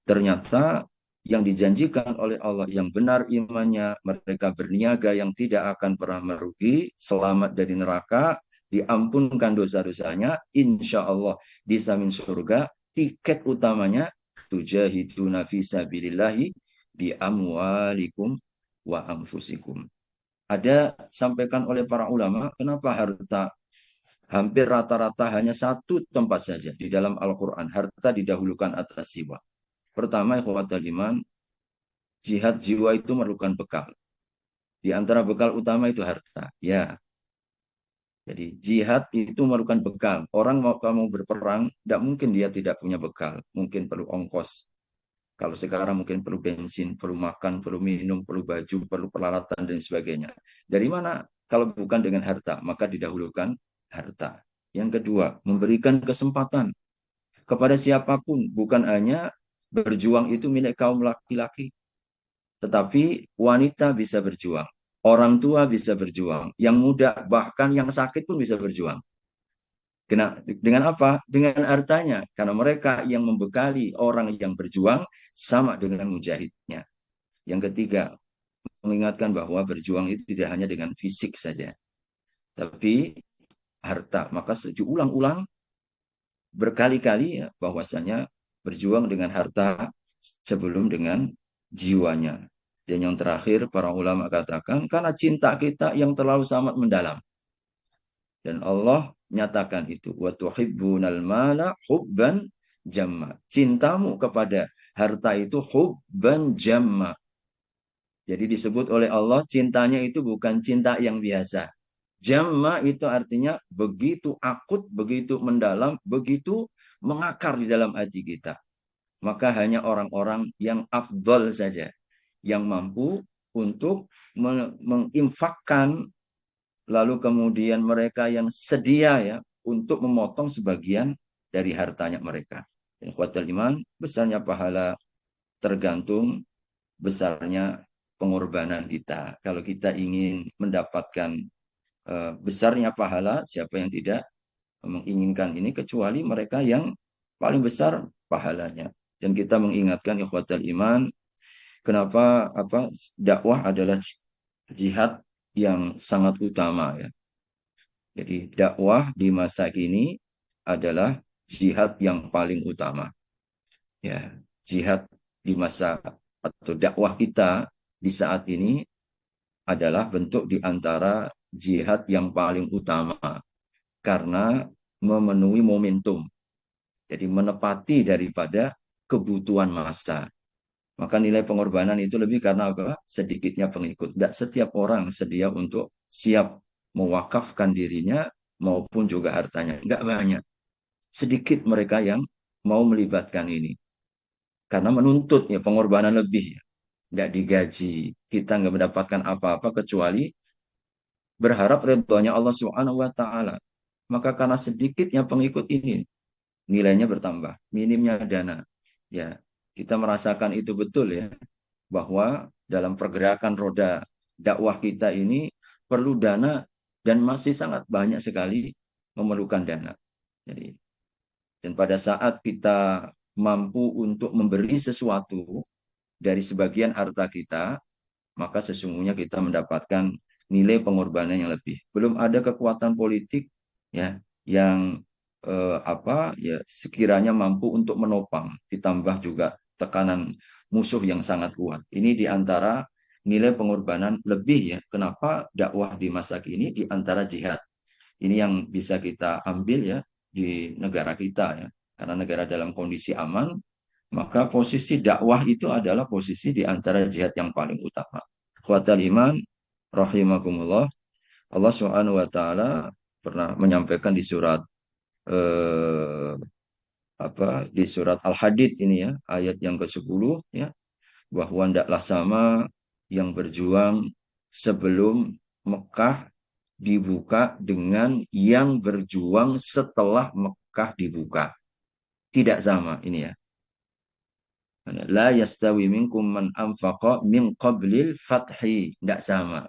Ternyata yang dijanjikan oleh Allah yang benar imannya, mereka berniaga yang tidak akan pernah merugi, selamat dari neraka, diampunkan dosa-dosanya, insya Allah disamin surga. Tiket utamanya tujahiduna fi sabilillahi bi amwalikum wa anfusikum. Ada sampaikan oleh para ulama, kenapa harta hampir rata-rata hanya satu tempat saja di dalam Al-Quran, harta didahulukan atas jiwa. Pertama, ikhwatul iman, jihad jiwa itu memerlukan bekal. Di antara bekal utama itu harta. Ya. Jadi jihad itu memerlukan bekal. Orang kalau mau berperang, tidak mungkin dia tidak punya bekal. Mungkin perlu ongkos. Kalau sekarang mungkin perlu bensin, perlu makan, perlu minum, perlu baju, perlu peralatan, dan sebagainya. Dari mana? Kalau bukan dengan harta, maka didahulukan harta. Yang kedua, memberikan kesempatan kepada siapapun, bukan hanya berjuang itu milik kaum laki-laki, tetapi wanita bisa berjuang, orang tua bisa berjuang, yang muda bahkan yang sakit pun bisa berjuang. Dengan apa? Dengan hartanya, karena mereka yang membekali orang yang berjuang sama dengan mujahidnya. Yang ketiga, mengingatkan bahwa berjuang itu tidak hanya dengan fisik saja, tapi harta. Maka ulang-ulang berkali-kali ya, bahwasanya berjuang dengan harta sebelum dengan jiwanya. Dan yang terakhir para ulama katakan karena cinta kita yang terlalu sangat mendalam. Dan Allah nyatakan itu, wa tuhibbunal mala hubban jamma. Cintamu kepada harta itu hubban jamma. Jadi disebut oleh Allah cintanya itu bukan cinta yang biasa. Jamma itu artinya begitu akut, begitu mendalam, begitu mengakar di dalam hati kita. Maka hanya orang-orang yang afdol saja yang mampu untuk menginfakkan, lalu kemudian mereka yang sedia ya untuk memotong sebagian dari hartanya mereka. Dan kuatul iman, besarnya pahala tergantung besarnya pengorbanan kita. Kalau kita ingin mendapatkan besarnya pahala, siapa yang tidak menginginkan ini kecuali mereka yang paling besar pahalanya. Dan kita mengingatkan ikhwatal iman, kenapa dakwah adalah jihad yang sangat utama ya. Jadi dakwah di masa kini adalah jihad yang paling utama. Ya, jihad di masa atau dakwah kita di saat ini adalah bentuk di antara jihad yang paling utama karena memenuhi momentum. Jadi menepati daripada kebutuhan masa. Maka nilai pengorbanan itu lebih karena apa? Sedikitnya pengikut. Tidak setiap orang sedia untuk siap mewakafkan dirinya maupun juga hartanya. Enggak banyak. Sedikit mereka yang mau melibatkan ini. Karena menuntut ya pengorbanan lebih. Tidak digaji. Kita nggak mendapatkan apa-apa kecuali berharap ridhonya Allah Subhanahu wa taala. Maka karena sedikitnya pengikut ini nilainya bertambah, minimnya dana. Ya, kita merasakan itu betul ya, bahwa dalam pergerakan roda dakwah kita ini perlu dana dan masih sangat banyak sekali memerlukan dana. Jadi, dan pada saat kita mampu untuk memberi sesuatu dari sebagian harta kita, maka sesungguhnya kita mendapatkan nilai pengorbanan yang lebih. Belum ada kekuatan politik ya yang ya sekiranya mampu untuk menopang, ditambah juga tekanan musuh yang sangat kuat. Ini di antara nilai pengorbanan lebih ya. Kenapa dakwah di masa kini di antara jihad? Ini yang bisa kita ambil ya di negara kita ya. Karena negara dalam kondisi aman, maka posisi dakwah itu adalah posisi di antara jihad yang paling utama. Kuatal iman, rahimakumullah. Allah Subhanahu wa taala pernah menyampaikan di surat eh, di surat Al-Hadid ini ya, ayat yang ke-10 ya, bahwa hendaklah sama yang berjuang sebelum Mekah dibuka dengan yang berjuang setelah Mekah dibuka. Tidak sama ini ya. La yastawi minkum man anfaqa min qablil fathi. Tidak sama.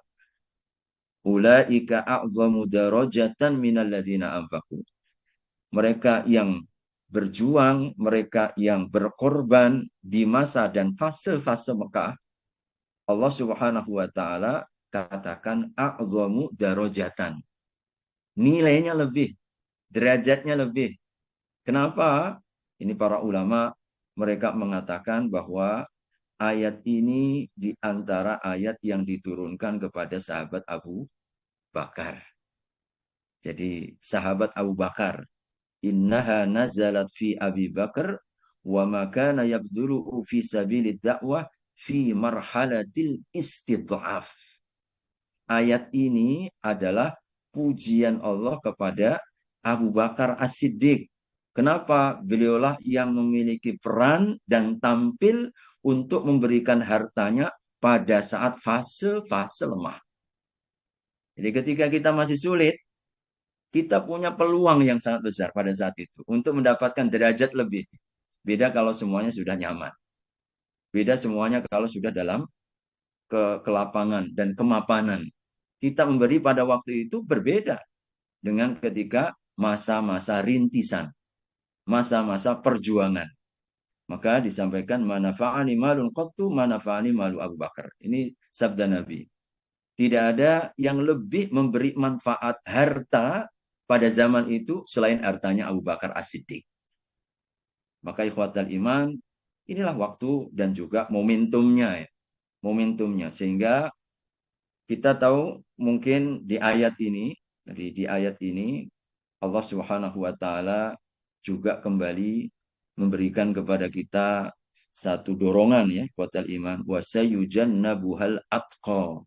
Ulaika a'zamu darajatan minal ladhina anfaqu. Mereka yang berjuang, mereka yang berkorban di masa dan fase-fase Mekah, Allah Subhanahu wa taala katakan a'zamu darajatan. Nilainya lebih, derajatnya lebih. Kenapa? Ini para ulama mereka mengatakan bahwa ayat ini di antara ayat yang diturunkan kepada sahabat Abu Bakar. Jadi sahabat Abu Bakar, innaha nazalat fi Abi Bakar wa ma kana yabdhulu fi sabilid dakwah fi marhalatil istid'af. Ayat ini adalah pujian Allah kepada Abu Bakar As-Siddiq. Kenapa? Beliaulah yang memiliki peran dan tampil untuk memberikan hartanya pada saat fase-fase lemah. Jadi ketika kita masih sulit, kita punya peluang yang sangat besar pada saat itu untuk mendapatkan derajat lebih. Beda kalau semuanya sudah nyaman. Beda semuanya kalau sudah dalam kelapangan dan kemapanan. Kita memberi pada waktu itu berbeda dengan ketika masa-masa rintisan, masa-masa perjuangan. Maka disampaikan manafa'ani malun qattu manafa'ani malu Abu Bakar. Ini sabda Nabi. Tidak ada yang lebih memberi manfaat harta pada zaman itu selain hartanya Abu Bakar As-Siddiq. Maka ikhwatal iman, inilah waktu dan juga momentumnya ya. Momentumnya sehingga kita tahu mungkin di ayat ini, jadi di ayat ini Allah Subhanahu wa taala juga kembali memberikan kepada kita satu dorongan ya, kuatal iman, wa sayujannabuhal atqa.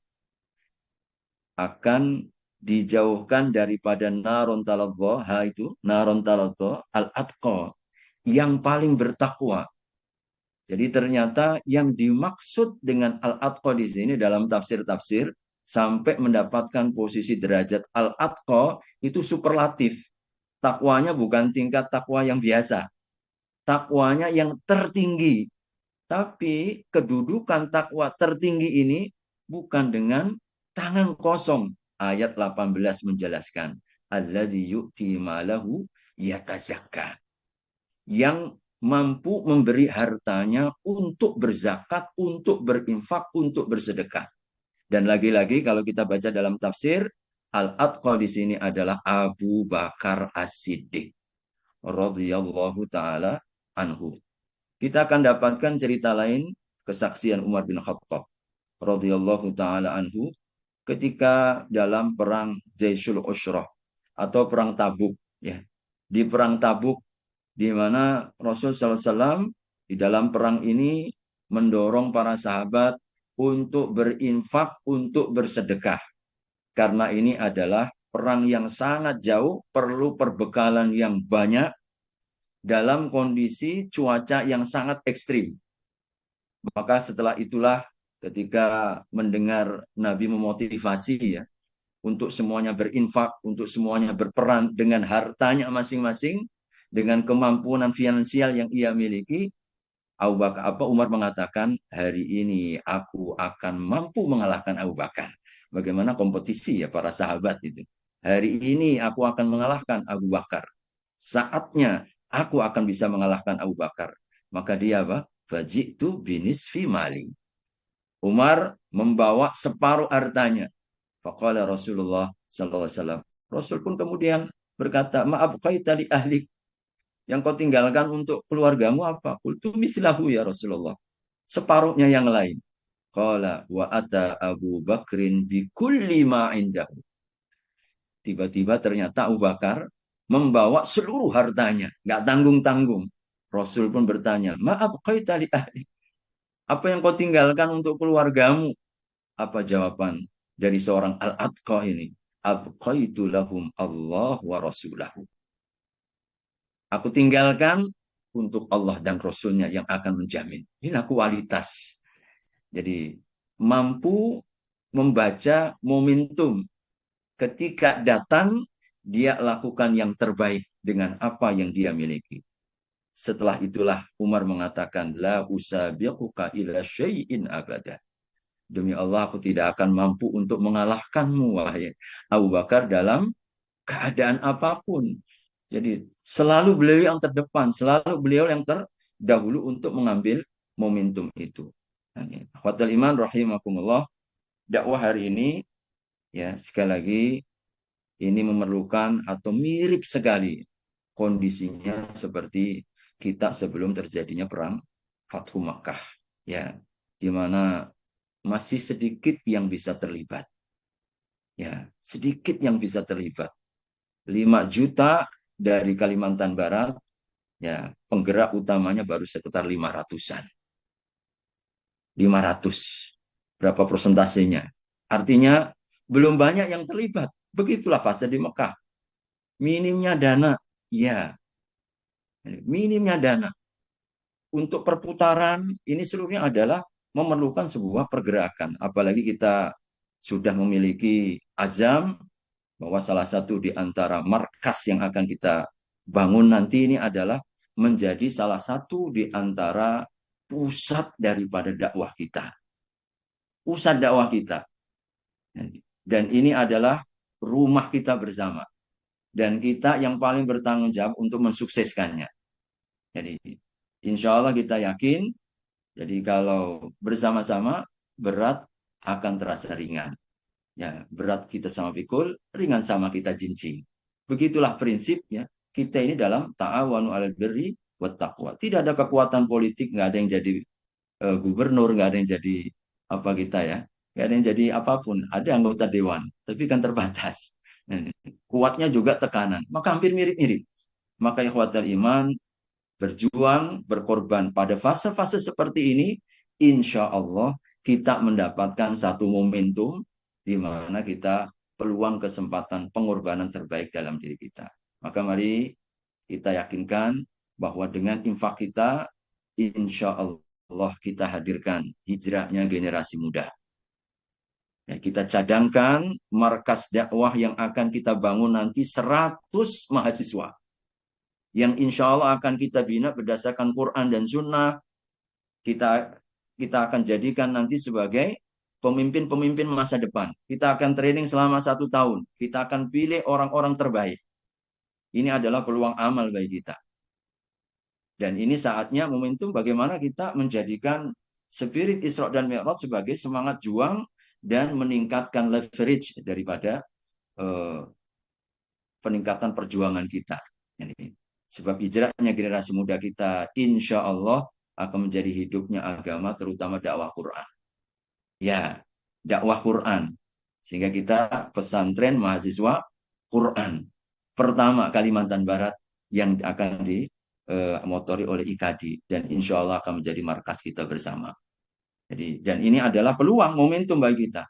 Akan dijauhkan daripada naron taladha, itu naron taladha al-atqa, yang paling bertakwa. Jadi ternyata yang dimaksud dengan al-atqa di sini dalam tafsir-tafsir sampai mendapatkan posisi derajat al-atqa itu superlatif. Takwanya bukan tingkat takwa yang biasa. Takwanya yang tertinggi. Tapi kedudukan takwa tertinggi ini bukan dengan tangan kosong. ayat 18 menjelaskan, alladzi yu'ti malahu yatazakka, yang mampu memberi hartanya untuk berzakat, untuk berinfak, untuk bersedekah. Dan lagi-lagi kalau kita baca dalam tafsir, Al-Atqa di sini adalah Abu Bakar As-Siddiq radhiyallahu taala anhu. Kita akan dapatkan cerita lain, kesaksian Umar bin Khattab radhiyallahu taala anhu ketika dalam perang Jaisul Usrah atau perang Tabuk, ya. Di perang Tabuk di mana Rasul SAW di dalam perang ini mendorong para sahabat untuk berinfak, untuk bersedekah. Karena ini adalah perang yang sangat jauh, perlu perbekalan yang banyak dalam kondisi cuaca yang sangat ekstrim. Maka setelah itulah ketika mendengar Nabi memotivasi ya untuk semuanya berinfak, untuk semuanya berperan dengan hartanya masing-masing, dengan kemampuan finansial yang ia miliki, Umar mengatakan, hari ini aku akan mampu mengalahkan Abu Bakar. Bagaimana kompetisi ya para sahabat itu. Hari ini aku akan mengalahkan Abu Bakar. Saatnya aku akan bisa mengalahkan Abu Bakar. Maka dia apa? Faji'tu binisfi mali. Umar membawa separuh hartanya. Faqala Rasulullah sallallahu alaihi wasallam. Rasul pun kemudian berkata, "Maaf qaita li ahlik." Yang kau tinggalkan untuk keluargamu apa? Qultu mithlahu ya Rasulullah. Separuhnya yang lain. Qala wa ata Abu Bakrin bi kulli ma indahu. Tiba-tiba ternyata Abu Bakar membawa seluruh hartanya, nggak tanggung-tanggung. Rasul pun bertanya, "Maaf qaita li ahli." Apa yang kau tinggalkan untuk keluargamu? Apa jawaban dari seorang Al-Atqa ini? Abqaitu lahum Allah wa rasulahu. Aku tinggalkan untuk Allah dan Rasulnya yang akan menjamin. Inilah kualitas. Jadi mampu membaca momentum. Ketika datang, dia lakukan yang terbaik dengan apa yang dia miliki. Setelah itulah Umar mengatakan, La usabiquka ila syai'in abada. Demi Allah, aku tidak akan mampu untuk mengalahkanmu, wahai Abu Bakar, dalam keadaan apapun. Jadi selalu beliau yang terdepan, selalu beliau yang terdahulu untuk mengambil momentum itu. Akhwatul iman rahimakumullah, dakwah hari ini ya sekali lagi ini memerlukan atau mirip sekali kondisinya seperti kita sebelum terjadinya perang Fathu Makkah, ya, di mana masih sedikit yang bisa terlibat. Ya, sedikit yang bisa terlibat. 5 juta dari Kalimantan Barat, ya, penggerak utamanya baru sekitar 500-an. 500. Berapa persentasenya? Artinya belum banyak yang terlibat. Begitulah fase di Mekah. Minimnya dana, ya. Minimnya dana. Untuk perputaran, ini seluruhnya adalah memerlukan sebuah pergerakan. Apalagi kita sudah memiliki azam, bahwa salah satu di antara markas yang akan kita bangun nanti ini adalah menjadi salah satu di antara pusat daripada dakwah kita. Pusat dakwah kita. Dan ini adalah rumah kita bersama. Dan kita yang paling bertanggung jawab untuk mensukseskannya. Jadi insya Allah kita yakin, jadi kalau bersama-sama berat akan terasa ringan. Ya, berat kita sama pikul, ringan sama kita jincing. Begitulah prinsipnya. Kita ini dalam ta'awanu 'alal birri wat taqwa. Tidak ada kekuatan politik, nggak ada yang jadi gubernur, nggak ada yang jadi apa kita ya. Nggak ada yang jadi apapun. Ada anggota dewan, tapi kan terbatas. Kuatnya juga tekanan. Maka hampir mirip-mirip. Maka ikhwatal iman, berjuang, berkorban pada fase-fase seperti ini, insya Allah kita mendapatkan satu momentum di mana kita peluang kesempatan pengorbanan terbaik dalam diri kita. Maka mari kita yakinkan bahwa dengan infak kita, insya Allah kita hadirkan hijrahnya generasi muda. Ya, kita cadangkan markas dakwah yang akan kita bangun nanti 100 mahasiswa. Yang insya Allah akan kita bina berdasarkan Quran dan Sunnah. Kita akan jadikan nanti sebagai pemimpin-pemimpin masa depan. Kita akan training selama 1 tahun. Kita akan pilih orang-orang terbaik. Ini adalah peluang amal bagi kita. Dan ini saatnya momentum bagaimana kita menjadikan spirit Isra dan Mi'raj sebagai semangat juang dan meningkatkan leverage daripada eh, peningkatan perjuangan kita. Ini. Sebab hijrahnya generasi muda kita insya Allah akan menjadi hidupnya agama terutama dakwah Quran. Ya, dakwah Quran. Sehingga kita pesantren mahasiswa Quran. Pertama Kalimantan Barat yang akan dimotori oleh IKADI. Dan insya Allah akan menjadi markas kita bersama. Jadi, dan ini adalah peluang, momentum bagi kita.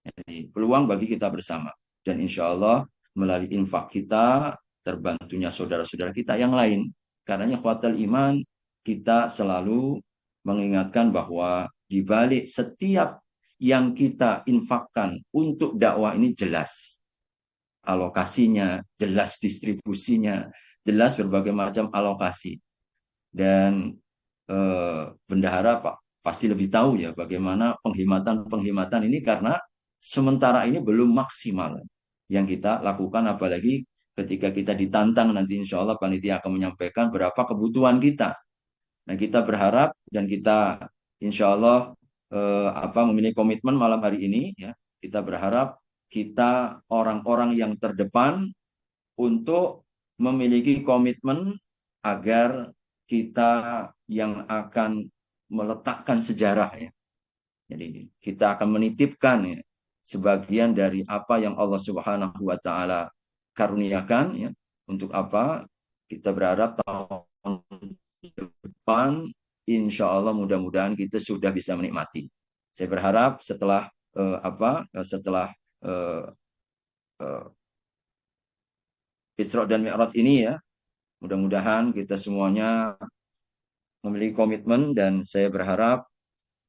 Jadi, peluang bagi kita bersama. Dan insya Allah melalui infak kita, terbantunya saudara-saudara kita yang lain. Karena kuatal iman, kita selalu mengingatkan bahwa di balik setiap yang kita infakkan untuk dakwah ini jelas alokasinya, jelas distribusinya, jelas berbagai macam alokasi. Dan bendahara Pak pasti lebih tahu ya bagaimana penghematan ini karena sementara ini belum maksimal yang kita lakukan, apalagi ketika kita ditantang nanti insya Allah panitia akan menyampaikan berapa kebutuhan kita. Nah kita berharap dan kita insya Allah memiliki komitmen malam hari ini ya, kita berharap kita orang-orang yang terdepan untuk memiliki komitmen agar kita yang akan meletakkan sejarah ya. Jadi kita akan menitipkan ya, sebagian dari apa yang Allah Subhanahu wa taala karuniakan ya. Untuk apa? Kita berharap tahun depan insya Allah mudah-mudahan kita sudah bisa menikmati. Saya berharap setelah setelah uh, uh, Isra dan Mi'raj ini ya, mudah-mudahan kita semuanya memiliki komitmen dan saya berharap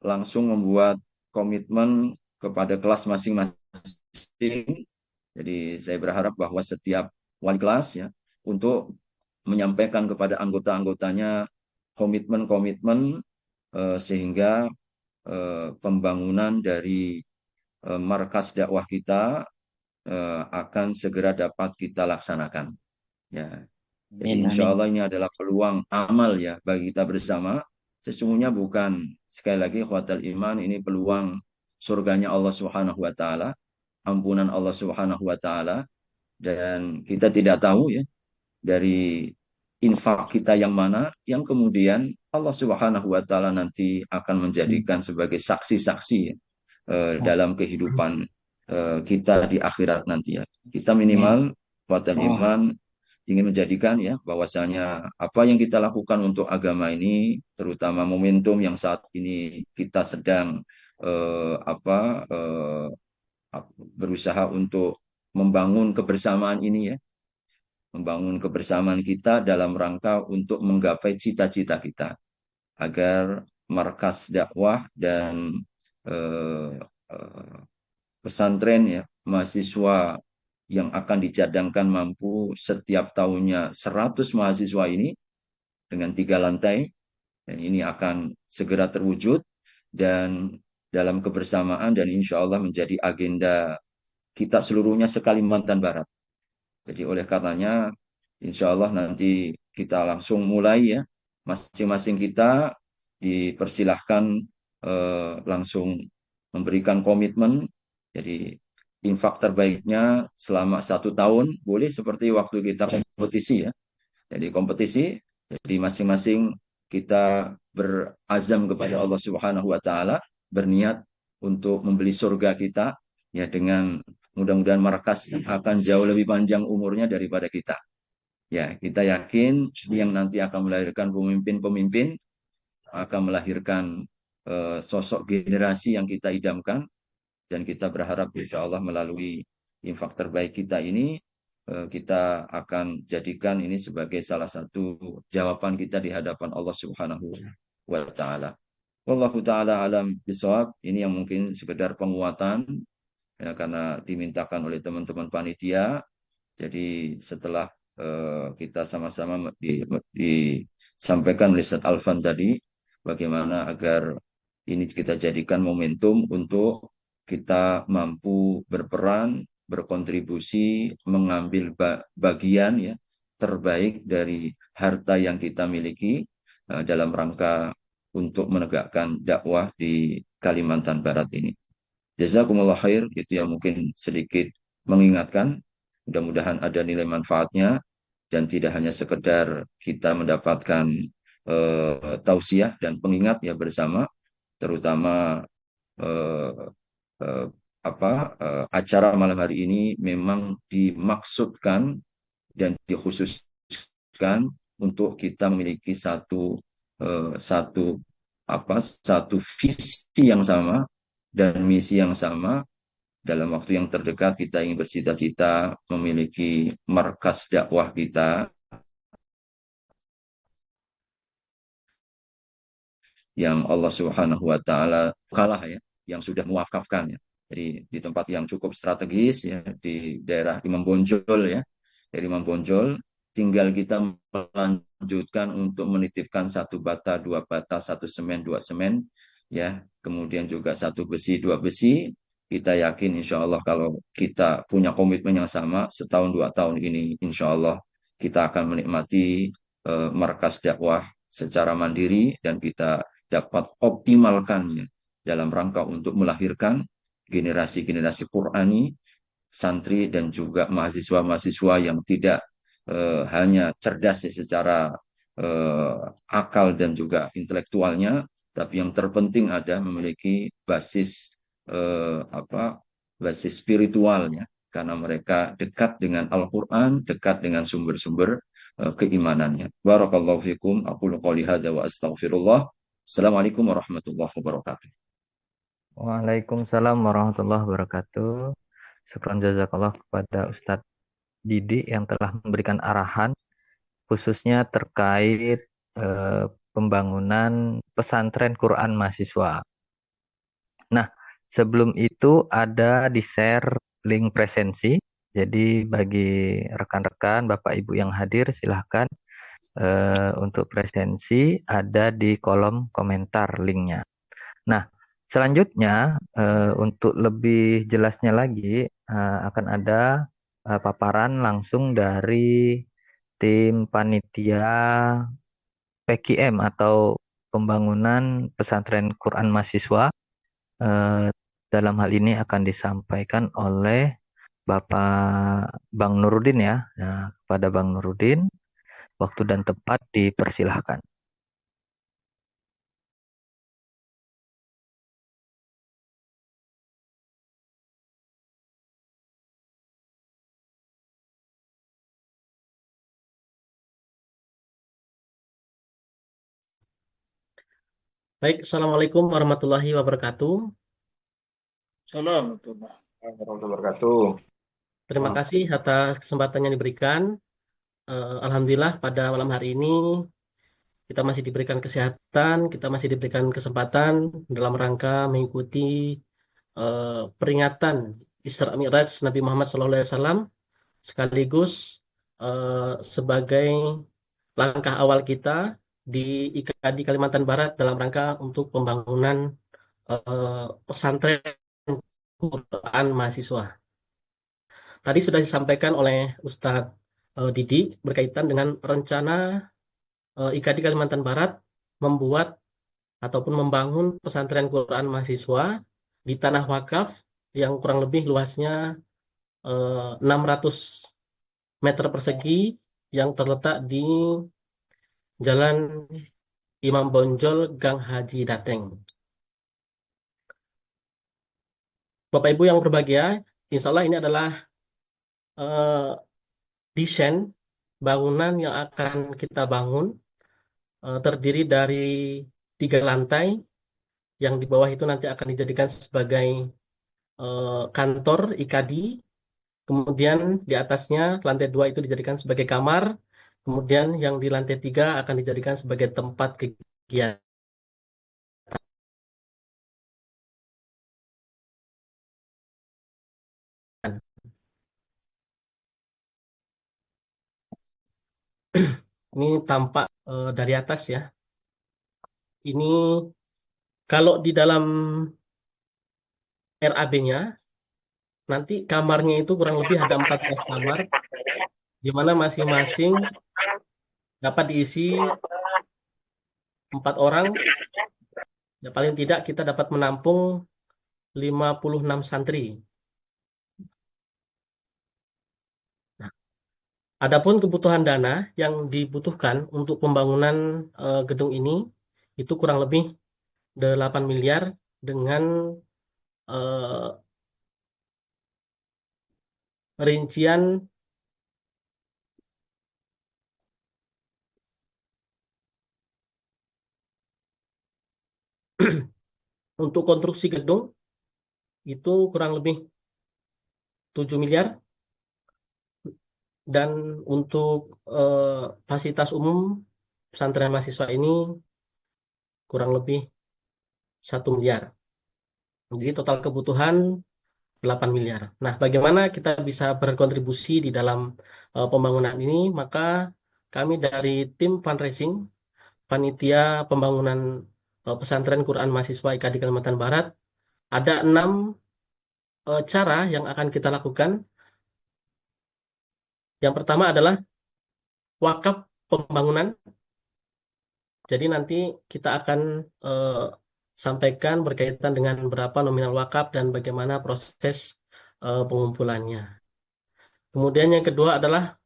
langsung membuat komitmen kepada kelas masing-masing. Jadi saya berharap bahwa setiap wali kelas ya untuk menyampaikan kepada anggota-anggotanya komitmen-komitmen sehingga pembangunan dari markas dakwah kita akan segera dapat kita laksanakan. Ya, jadi insya Allah ini adalah peluang amal ya bagi kita bersama. Sesungguhnya bukan sekali lagi khawatir iman ini peluang surganya Allah Subhanahu wa taala, ampunan Allah Subhanahu wa taala dan kita tidak tahu ya dari infak kita yang mana yang kemudian Allah Subhanahu wa taala nanti akan menjadikan sebagai saksi-saksi ya, dalam kehidupan kita di akhirat nanti ya. Kita minimal khawatir iman ingin menjadikan ya bahwasanya apa yang kita lakukan untuk agama ini terutama momentum yang saat ini kita sedang eh, apa eh, berusaha untuk membangun kebersamaan ini ya, membangun kebersamaan kita dalam rangka untuk menggapai cita-cita kita agar markas dakwah dan eh, eh, pesantren ya mahasiswa yang akan dicadangkan mampu setiap tahunnya 100 mahasiswa ini dengan 3 lantai dan ini akan segera terwujud dan dalam kebersamaan dan insya Allah menjadi agenda kita seluruhnya se-Kalimantan Barat. Jadi oleh karenanya insya Allah nanti kita langsung mulai ya, masing-masing kita dipersilahkan langsung memberikan komitmen. Jadi infak terbaiknya selama 1 tahun boleh seperti waktu kita kompetisi ya. Jadi kompetisi, jadi masing-masing kita berazam kepada Allah Subhanahu wa taala, berniat untuk membeli surga kita ya dengan mudah-mudahan markas akan jauh lebih panjang umurnya daripada kita. Ya, kita yakin yang nanti akan melahirkan pemimpin-pemimpin akan melahirkan sosok generasi yang kita idamkan dan kita berharap insya Allah melalui infak terbaik kita ini kita akan jadikan ini sebagai salah satu jawaban kita di hadapan Allah Subhanahu wa taala. Wallahu taala alam bisawab. Ini yang mungkin sekedar penguatan ya, karena dimintakan oleh teman-teman panitia. Jadi setelah kita sama-sama disampaikan oleh Ustaz Alfan tadi bagaimana agar ini kita jadikan momentum untuk kita mampu berperan, berkontribusi, mengambil bagian ya terbaik dari harta yang kita miliki dalam rangka untuk menegakkan dakwah di Kalimantan Barat ini. Jazakumullah khair, itu yang mungkin sedikit mengingatkan. Mudah-mudahan ada nilai manfaatnya dan tidak hanya sekedar kita mendapatkan tausiah dan pengingat ya bersama, terutama eh, eh, acara malam hari ini memang dimaksudkan dan dikhususkan untuk kita memiliki satu satu visi yang sama dan misi yang sama. Dalam waktu yang terdekat kita ingin bercita-cita memiliki markas dakwah kita yang Allah Subhanahu wa taala kalah ya, yang sudah muwafafkan ya. Jadi di tempat yang cukup strategis ya, di daerah Imam Bonjol ya. Dari Imam Bonjol tinggal kita melanjutkan untuk menitipkan satu bata, dua bata, satu semen, dua semen ya. Kemudian juga satu besi, dua besi. Kita yakin insya Allah kalau kita punya komitmen yang sama setahun dua tahun ini insya Allah kita akan menikmati markas dakwah secara mandiri dan kita dapat optimalkannya dalam rangka untuk melahirkan generasi-generasi Qurani, santri dan juga mahasiswa-mahasiswa yang tidak hanya cerdas secara akal dan juga intelektualnya, tapi yang terpenting ada memiliki basis basis spiritualnya karena mereka dekat dengan Al-Quran, dekat dengan sumber-sumber keimanannya. Barakallahu fikum, aqulu qouli hadza wa astaghfirullah. Assalamualaikum warahmatullahi wabarakatuh. Waalaikumsalam warahmatullahi wabarakatuh. Syukran jazakallah kepada Ustadz Didi yang telah memberikan arahan khususnya terkait pembangunan pesantren Quran mahasiswa. Nah, sebelum itu ada di-share link presensi. Jadi bagi rekan-rekan, Bapak Ibu yang hadir silahkan untuk presensi ada di kolom komentar linknya. Nah, selanjutnya untuk lebih jelasnya lagi akan ada paparan langsung dari tim panitia PKM atau pembangunan pesantren Quran mahasiswa. Dalam hal ini akan disampaikan oleh Bapak Bang Nurudin ya. Nah, kepada Bang Nurudin, waktu dan tempat dipersilahkan. Baik, Assalamualaikum warahmatullahi wabarakatuh. Assalamualaikum warahmatullahi wabarakatuh. Terima kasih atas kesempatan yang diberikan. Alhamdulillah pada malam hari ini kita masih diberikan kesehatan, kita masih diberikan kesempatan dalam rangka mengikuti peringatan Isra Mi'raj Nabi Muhammad SAW sekaligus sebagai langkah awal kita di IKAD Kalimantan Barat dalam rangka untuk pembangunan pesantren Quran mahasiswa. Tadi sudah disampaikan oleh Ustadz Didi berkaitan dengan rencana IKAD Kalimantan Barat membuat ataupun membangun pesantren Quran mahasiswa di tanah wakaf yang kurang lebih luasnya 600 meter persegi yang terletak di Jalan Imam Bonjol, Gang Haji Dateng. Bapak Ibu yang berbahagia, insya Allah ini adalah desain bangunan yang akan kita bangun, terdiri dari 3 lantai, yang di bawah itu nanti akan dijadikan sebagai kantor IKAD, kemudian di atasnya lantai 2 itu dijadikan sebagai kamar, kemudian yang di lantai 3 akan dijadikan sebagai tempat kegiatan. Ini tampak dari atas ya. Ini kalau di dalam RAB-nya, nanti kamarnya itu kurang lebih ada 14 kamar, di mana masing-masing dapat diisi 4 orang. Ya, paling tidak kita dapat menampung 56 santri. Nah, adapun kebutuhan dana yang dibutuhkan untuk pembangunan gedung ini itu kurang lebih 8 miliar dengan rincian untuk konstruksi gedung itu kurang lebih 7 miliar, dan untuk fasilitas umum pesantren mahasiswa ini kurang lebih 1 miliar. Jadi total kebutuhan 8 miliar. Nah, bagaimana kita bisa berkontribusi di dalam pembangunan ini? Maka kami dari tim fundraising, panitia pembangunan pesantren Quran mahasiswa IKAD Kalimantan Barat, ada 6 cara yang akan kita lakukan. Yang pertama adalah wakaf pembangunan. Jadi nanti kita akan sampaikan berkaitan dengan berapa nominal wakaf dan bagaimana proses pengumpulannya. Kemudian yang kedua adalah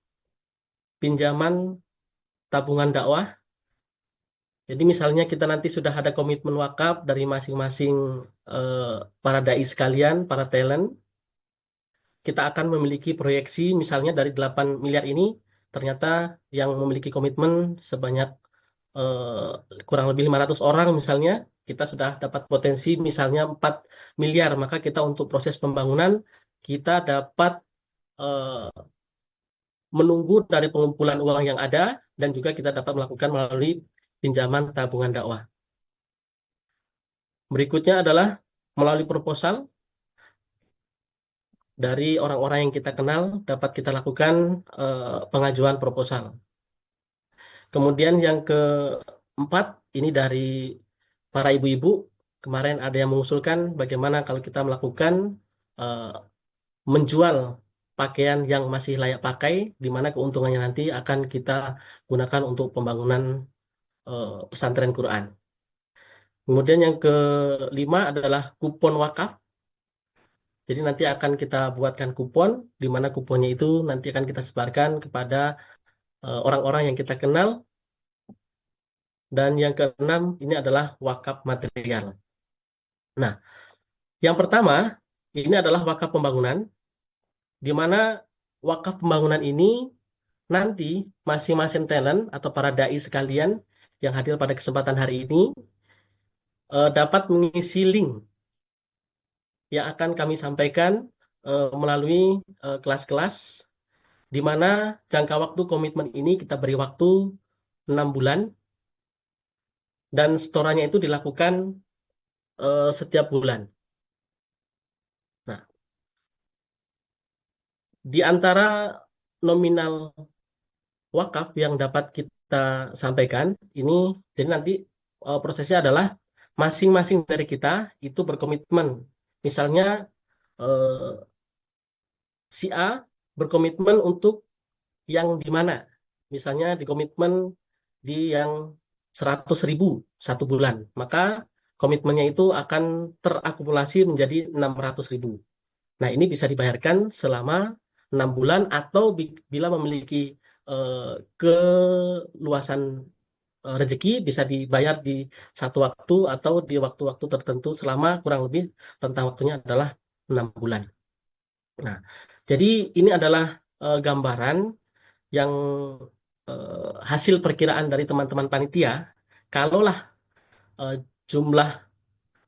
pinjaman tabungan dakwah. Jadi misalnya kita nanti sudah ada komitmen wakaf dari masing-masing para dai sekalian, para talent, kita akan memiliki proyeksi misalnya dari 8 miliar ini, ternyata yang memiliki komitmen sebanyak kurang lebih 500 orang misalnya, kita sudah dapat potensi misalnya 4 miliar, maka kita untuk proses pembangunan, kita dapat menunggu dari pengumpulan uang yang ada, dan juga kita dapat melakukan melalui pinjaman tabungan dakwah. Berikutnya adalah melalui proposal dari orang-orang yang kita kenal, dapat kita lakukan pengajuan proposal. Kemudian yang keempat, ini dari para ibu-ibu, kemarin ada yang mengusulkan bagaimana kalau kita melakukan menjual pakaian yang masih layak pakai, di mana keuntungannya nanti akan kita gunakan untuk pembangunan pesantren Quran. Kemudian yang kelima adalah kupon wakaf. Jadi nanti akan kita buatkan kupon, di mana kuponnya itu nanti akan kita sebarkan kepada orang-orang yang kita kenal. Dan yang keenam, ini adalah wakaf material. Nah, yang pertama, ini adalah wakaf pembangunan, di mana wakaf pembangunan ini nanti masing-masing talent atau para dai sekalian yang hadir pada kesempatan hari ini dapat mengisi link yang akan kami sampaikan melalui kelas-kelas, di mana jangka waktu komitmen ini kita beri waktu 6 bulan, dan setorannya itu dilakukan setiap bulan. Nah, di antara nominal wakaf yang dapat kita sampaikan ini, jadi nanti prosesnya adalah masing-masing dari kita itu berkomitmen. Misalnya si A berkomitmen untuk yang di mana? Misalnya di komitmen di yang 100.000 satu bulan, maka komitmennya itu akan terakumulasi menjadi 600.000. Nah, ini bisa dibayarkan selama 6 bulan, atau bila memiliki keluasan rezeki bisa dibayar di satu waktu atau di waktu-waktu tertentu selama kurang lebih rentang waktunya adalah 6 bulan. Nah, jadi ini adalah gambaran yang hasil perkiraan dari teman-teman panitia. Kalaulah jumlah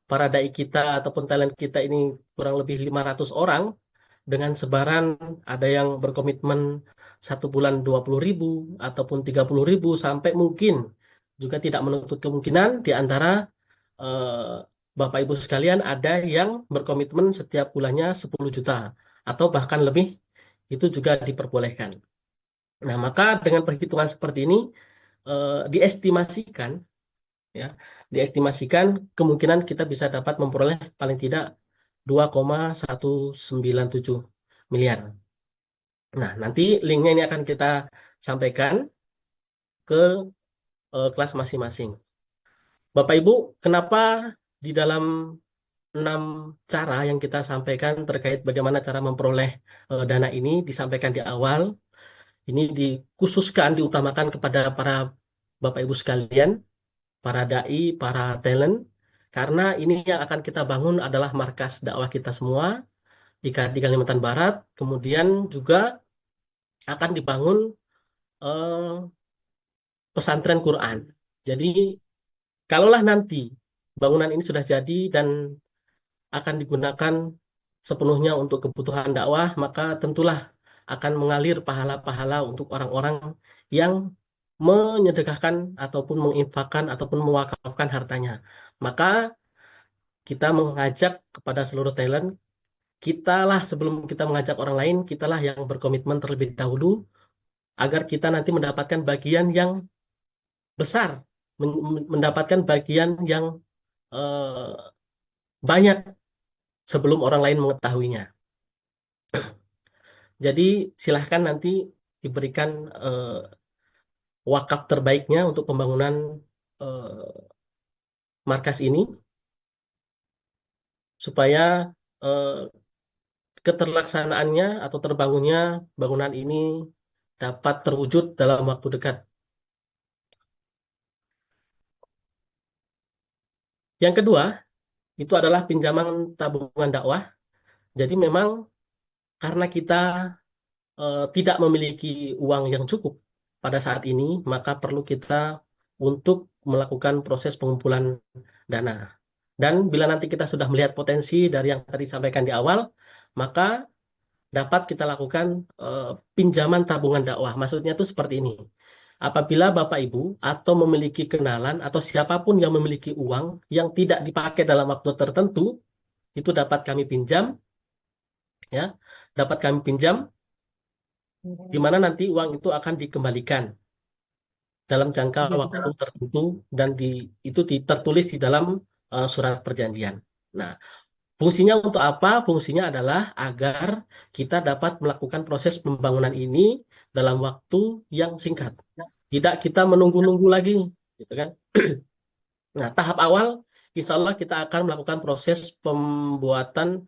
para dai kita ataupun talent kita ini kurang lebih 500 orang, dengan sebaran ada yang berkomitmen satu bulan 20.000 ataupun 30.000, sampai mungkin juga tidak menutup kemungkinan di antara Bapak Ibu sekalian ada yang berkomitmen setiap bulannya 10 juta atau bahkan lebih, itu juga diperbolehkan. Nah, maka dengan perhitungan seperti ini diestimasikan, ya, diestimasikan kemungkinan kita bisa dapat memperoleh paling tidak 2,197 miliar. Nah, nanti linknya ini akan kita sampaikan ke kelas masing-masing. Bapak Ibu, kenapa di dalam 6 cara yang kita sampaikan terkait bagaimana cara memperoleh dana ini disampaikan di awal, ini dikhususkan, diutamakan kepada para Bapak Ibu sekalian, para dai, para talent, karena ini yang akan kita bangun adalah markas dakwah kita semua, di Kalimantan Barat, kemudian juga akan dibangun pesantren Quran. Jadi, kalaulah nanti bangunan ini sudah jadi dan akan digunakan sepenuhnya untuk kebutuhan dakwah, maka tentulah akan mengalir pahala-pahala untuk orang-orang yang menyedekahkan ataupun menginfakkan ataupun mewakafkan hartanya. Maka kita mengajak kepada seluruh talent, kitalah sebelum kita mengajak orang lain, kitalah yang berkomitmen terlebih dahulu agar kita nanti mendapatkan bagian yang besar, mendapatkan bagian yang banyak sebelum orang lain mengetahuinya. Jadi silahkan nanti diberikan wakaf terbaiknya untuk pembangunan markas ini, supaya keterlaksanaannya atau terbangunnya bangunan ini dapat terwujud dalam waktu dekat. Yang kedua, itu adalah pinjaman tabungan dakwah. Jadi memang karena kita tidak memiliki uang yang cukup pada saat ini, maka perlu kita untuk melakukan proses pengumpulan dana. Dan bila nanti kita sudah melihat potensi dari yang tadi disampaikan di awal, maka dapat kita lakukan pinjaman tabungan dakwah. Maksudnya itu seperti ini. Apabila Bapak Ibu atau memiliki kenalan atau siapapun yang memiliki uang yang tidak dipakai dalam waktu tertentu, itu dapat kami pinjam, ya, dapat kami pinjam, di mana nanti uang itu akan dikembalikan dalam jangka waktu tertentu dan itu tertulis di dalam surat perjanjian. Nah, fungsinya untuk apa? Fungsinya adalah agar kita dapat melakukan proses pembangunan ini dalam waktu yang singkat. Tidak kita menunggu-nunggu lagi, gitu kan? Nah, tahap awal, insya Allah kita akan melakukan proses pembuatan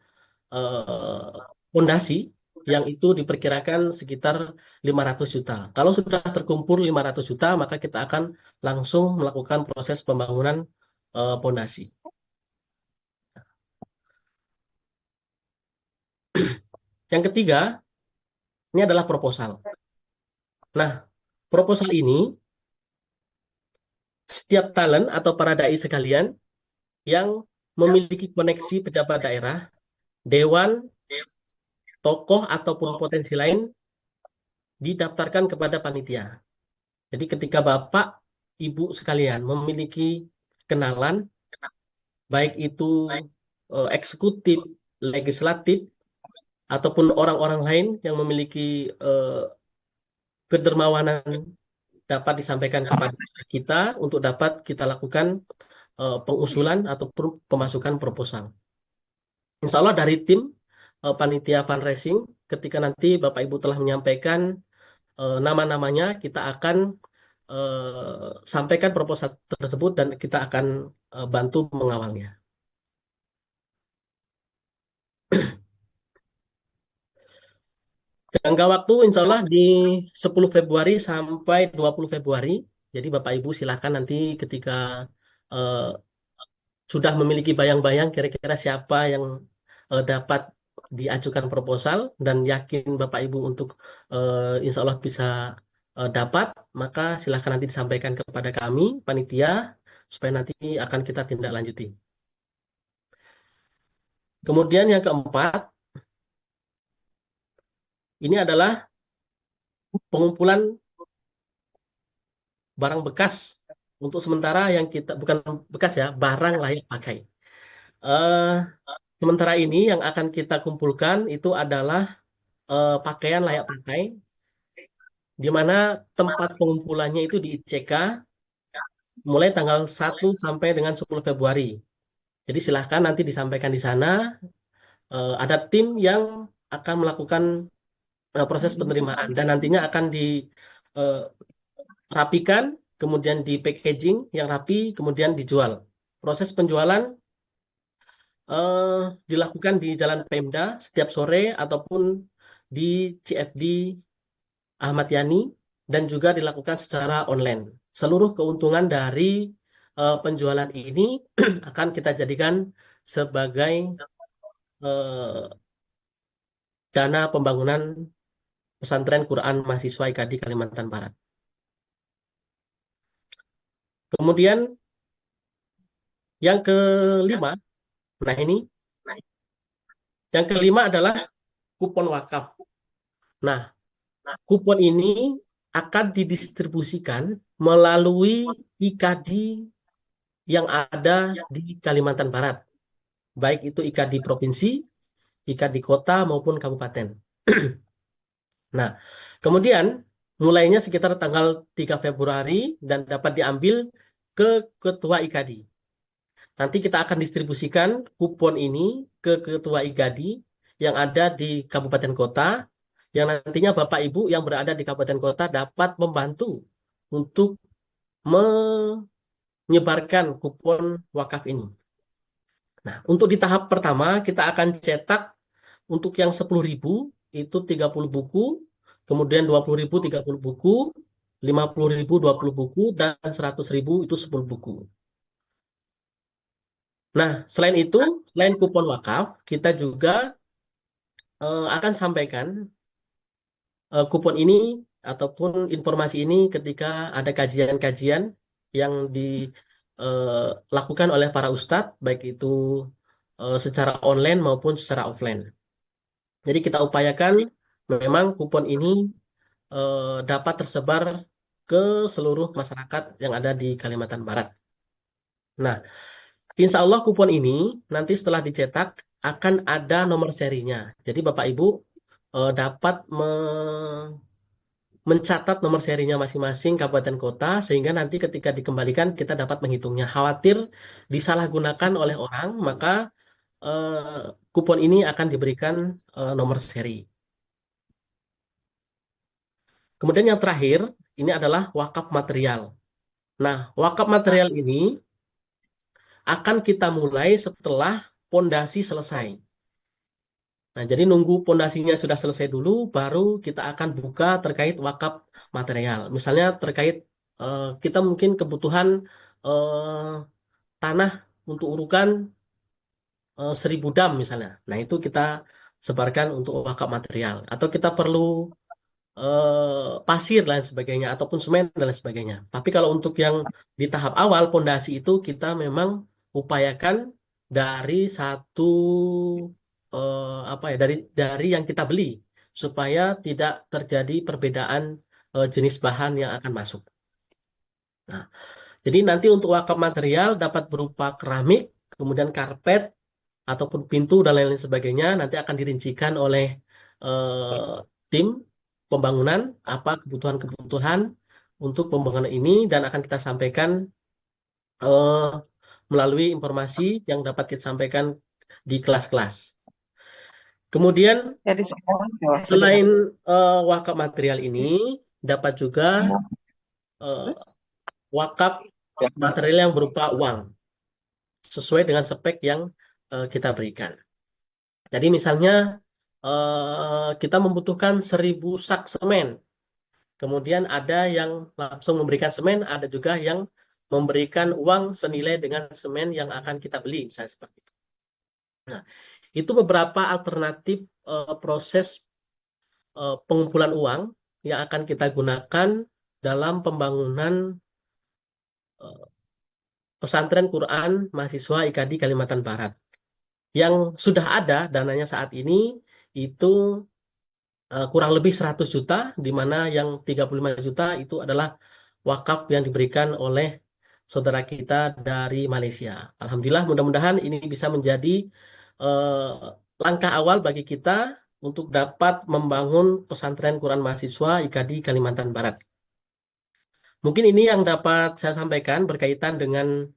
fondasi yang itu diperkirakan sekitar 500 juta. Kalau sudah terkumpul 500 juta, maka kita akan langsung melakukan proses pembangunan fondasi. Yang ketiga, ini adalah proposal. Nah, proposal ini, setiap talent atau para dai sekalian yang memiliki koneksi pejabat daerah, dewan, tokoh, ataupun potensi lain, didaftarkan kepada panitia. Jadi ketika Bapak, Ibu sekalian memiliki kenalan, baik itu eksekutif, legislatif, ataupun orang-orang lain yang memiliki kedermawanan, dapat disampaikan kepada kita untuk dapat kita lakukan pengusulan ataupun pemasukan proposal. Insya Allah dari tim panitia fundraising, ketika nanti Bapak Ibu telah menyampaikan nama-namanya, kita akan sampaikan proposal tersebut dan kita akan bantu mengawalnya. Jangka waktu insya Allah di 10 Februari sampai 20 Februari. Jadi Bapak Ibu silakan nanti ketika sudah memiliki bayang-bayang kira-kira siapa yang dapat diajukan proposal dan yakin Bapak Ibu untuk insya Allah bisa dapat, maka silakan nanti disampaikan kepada kami, panitia, supaya nanti akan kita tindak lanjuti. Kemudian yang keempat, ini adalah pengumpulan barang bekas untuk sementara yang kita, bukan bekas ya, barang layak pakai. Sementara ini yang akan kita kumpulkan itu adalah pakaian layak pakai, di mana tempat pengumpulannya itu di ICK mulai tanggal 1 sampai dengan 10 Februari. Jadi silahkan nanti disampaikan di sana ada tim yang akan melakukan proses penerimaan dan nantinya akan dirapikan, kemudian di packaging yang rapi, kemudian dijual. Proses penjualan dilakukan di Jalan Pemda setiap sore ataupun di CFD Ahmad Yani dan juga dilakukan secara online. Seluruh keuntungan dari penjualan ini akan kita jadikan sebagai dana pembangunan pesantren Quran mahasiswa IKADI Kalimantan Barat. Kemudian yang kelima, nah ini, yang kelima adalah kupon wakaf. Nah, kupon ini akan didistribusikan melalui IKADI yang ada di Kalimantan Barat, baik itu IKADI provinsi, IKADI kota maupun kabupaten. Nah, kemudian mulainya sekitar tanggal 3 Februari dan dapat diambil ke ketua IKADI. Nanti kita akan distribusikan kupon ini ke ketua IKADI yang ada di kabupaten kota, yang nantinya Bapak Ibu yang berada di kabupaten kota dapat membantu untuk menyebarkan kupon wakaf ini. Nah, untuk di tahap pertama kita akan cetak untuk yang 10.000 itu 30 buku, kemudian 20.000 30 buku, 50.000 20 buku, dan 100.000 itu 10 buku. Nah, selain itu, selain kupon wakaf, kita juga akan sampaikan kupon ini ataupun informasi ini ketika ada kajian-kajian yang dilakukan oleh para ustadz, baik itu secara online maupun secara offline. Jadi kita upayakan memang kupon ini dapat tersebar ke seluruh masyarakat yang ada di Kalimantan Barat. Nah, insya Allah kupon ini nanti setelah dicetak akan ada nomor serinya. Jadi Bapak Ibu dapat mencatat nomor serinya masing-masing kabupaten kota sehingga nanti ketika dikembalikan kita dapat menghitungnya. Khawatir disalahgunakan oleh orang, maka kupon ini akan diberikan nomor seri. Kemudian yang terakhir, ini adalah wakaf material. Nah, wakaf material ini akan kita mulai setelah pondasi selesai. Nah, jadi nunggu pondasinya sudah selesai dulu, baru kita akan buka terkait wakaf material. Misalnya terkait kita mungkin kebutuhan tanah untuk urukan 1.000 dam misalnya. Nah, itu kita sebarkan untuk wakaf material. Atau kita perlu pasir dan lain sebagainya, ataupun semen dan lain sebagainya. Tapi kalau untuk yang di tahap awal, pondasi itu kita memang upayakan dari satu dari yang kita beli supaya tidak terjadi perbedaan jenis bahan yang akan masuk. Nah, jadi nanti untuk wakaf material dapat berupa keramik, kemudian karpet ataupun pintu dan lain-lain sebagainya nanti akan dirincikan oleh tim pembangunan apa kebutuhan-kebutuhan untuk pembangunan ini dan akan kita sampaikan melalui informasi yang dapat kita sampaikan di kelas-kelas. Kemudian selain wakaf material ini dapat juga wakaf material yang berupa uang sesuai dengan spek yang kita berikan. Jadi misalnya kita membutuhkan 1.000 sak semen. Kemudian ada yang langsung memberikan semen, ada juga yang memberikan uang senilai dengan semen yang akan kita beli, misalnya seperti itu. Nah, itu beberapa alternatif proses pengumpulan uang yang akan kita gunakan dalam pembangunan pesantren Quran mahasiswa IKADI Kalimantan Barat. Yang sudah ada dananya saat ini itu kurang lebih 100 juta, di mana yang 35 juta itu adalah wakaf yang diberikan oleh saudara kita dari Malaysia. Alhamdulillah, mudah-mudahan ini bisa menjadi langkah awal bagi kita untuk dapat membangun pesantren Quran mahasiswa IKADI Kalimantan Barat. Mungkin ini yang dapat saya sampaikan berkaitan dengan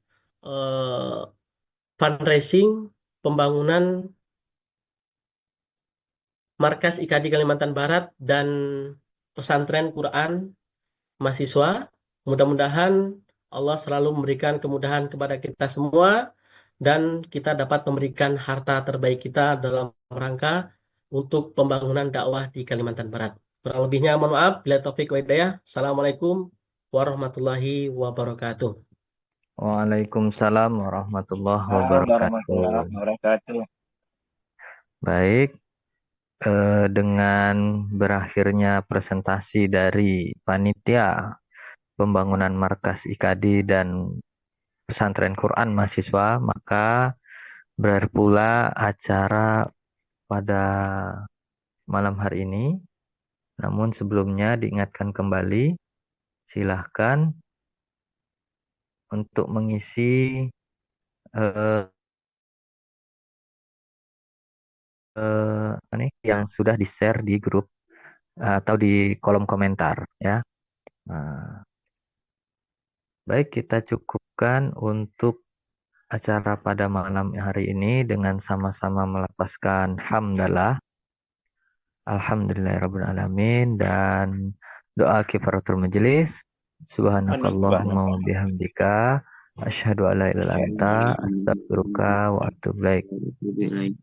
fundraising pembangunan Markas IKADI Kalimantan Barat dan Pesantren Quran Mahasiswa. Mudah-mudahan Allah selalu memberikan kemudahan kepada kita semua dan kita dapat memberikan harta terbaik kita dalam rangka untuk pembangunan dakwah di Kalimantan Barat. Kurang lebihnya mohon maaf. Bila taufik wa hidayah. Assalamualaikum warahmatullahi wabarakatuh. Waalaikumsalam warahmatullahi Warahmatullahi wabarakatuh. wabarakatuh. Baik, dengan berakhirnya presentasi dari panitia pembangunan markas IKADI dan pesantren Quran mahasiswa, maka berakhir pula acara pada malam hari ini. Namun sebelumnya diingatkan kembali, silahkan untuk mengisi yang sudah di-share di grup atau di kolom komentar ya. Nah, baik, kita cukupkan untuk acara pada malam hari ini dengan sama-sama melafazkan hamdalah, alhamdulillahirrabbilalamin, dan doa kifaratul majelis. Subhanakallahumma wa bihamdika asyhadu an la ilaha illa anta astaghfiruka wa atubu ilaik.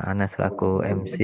Ana selaku MC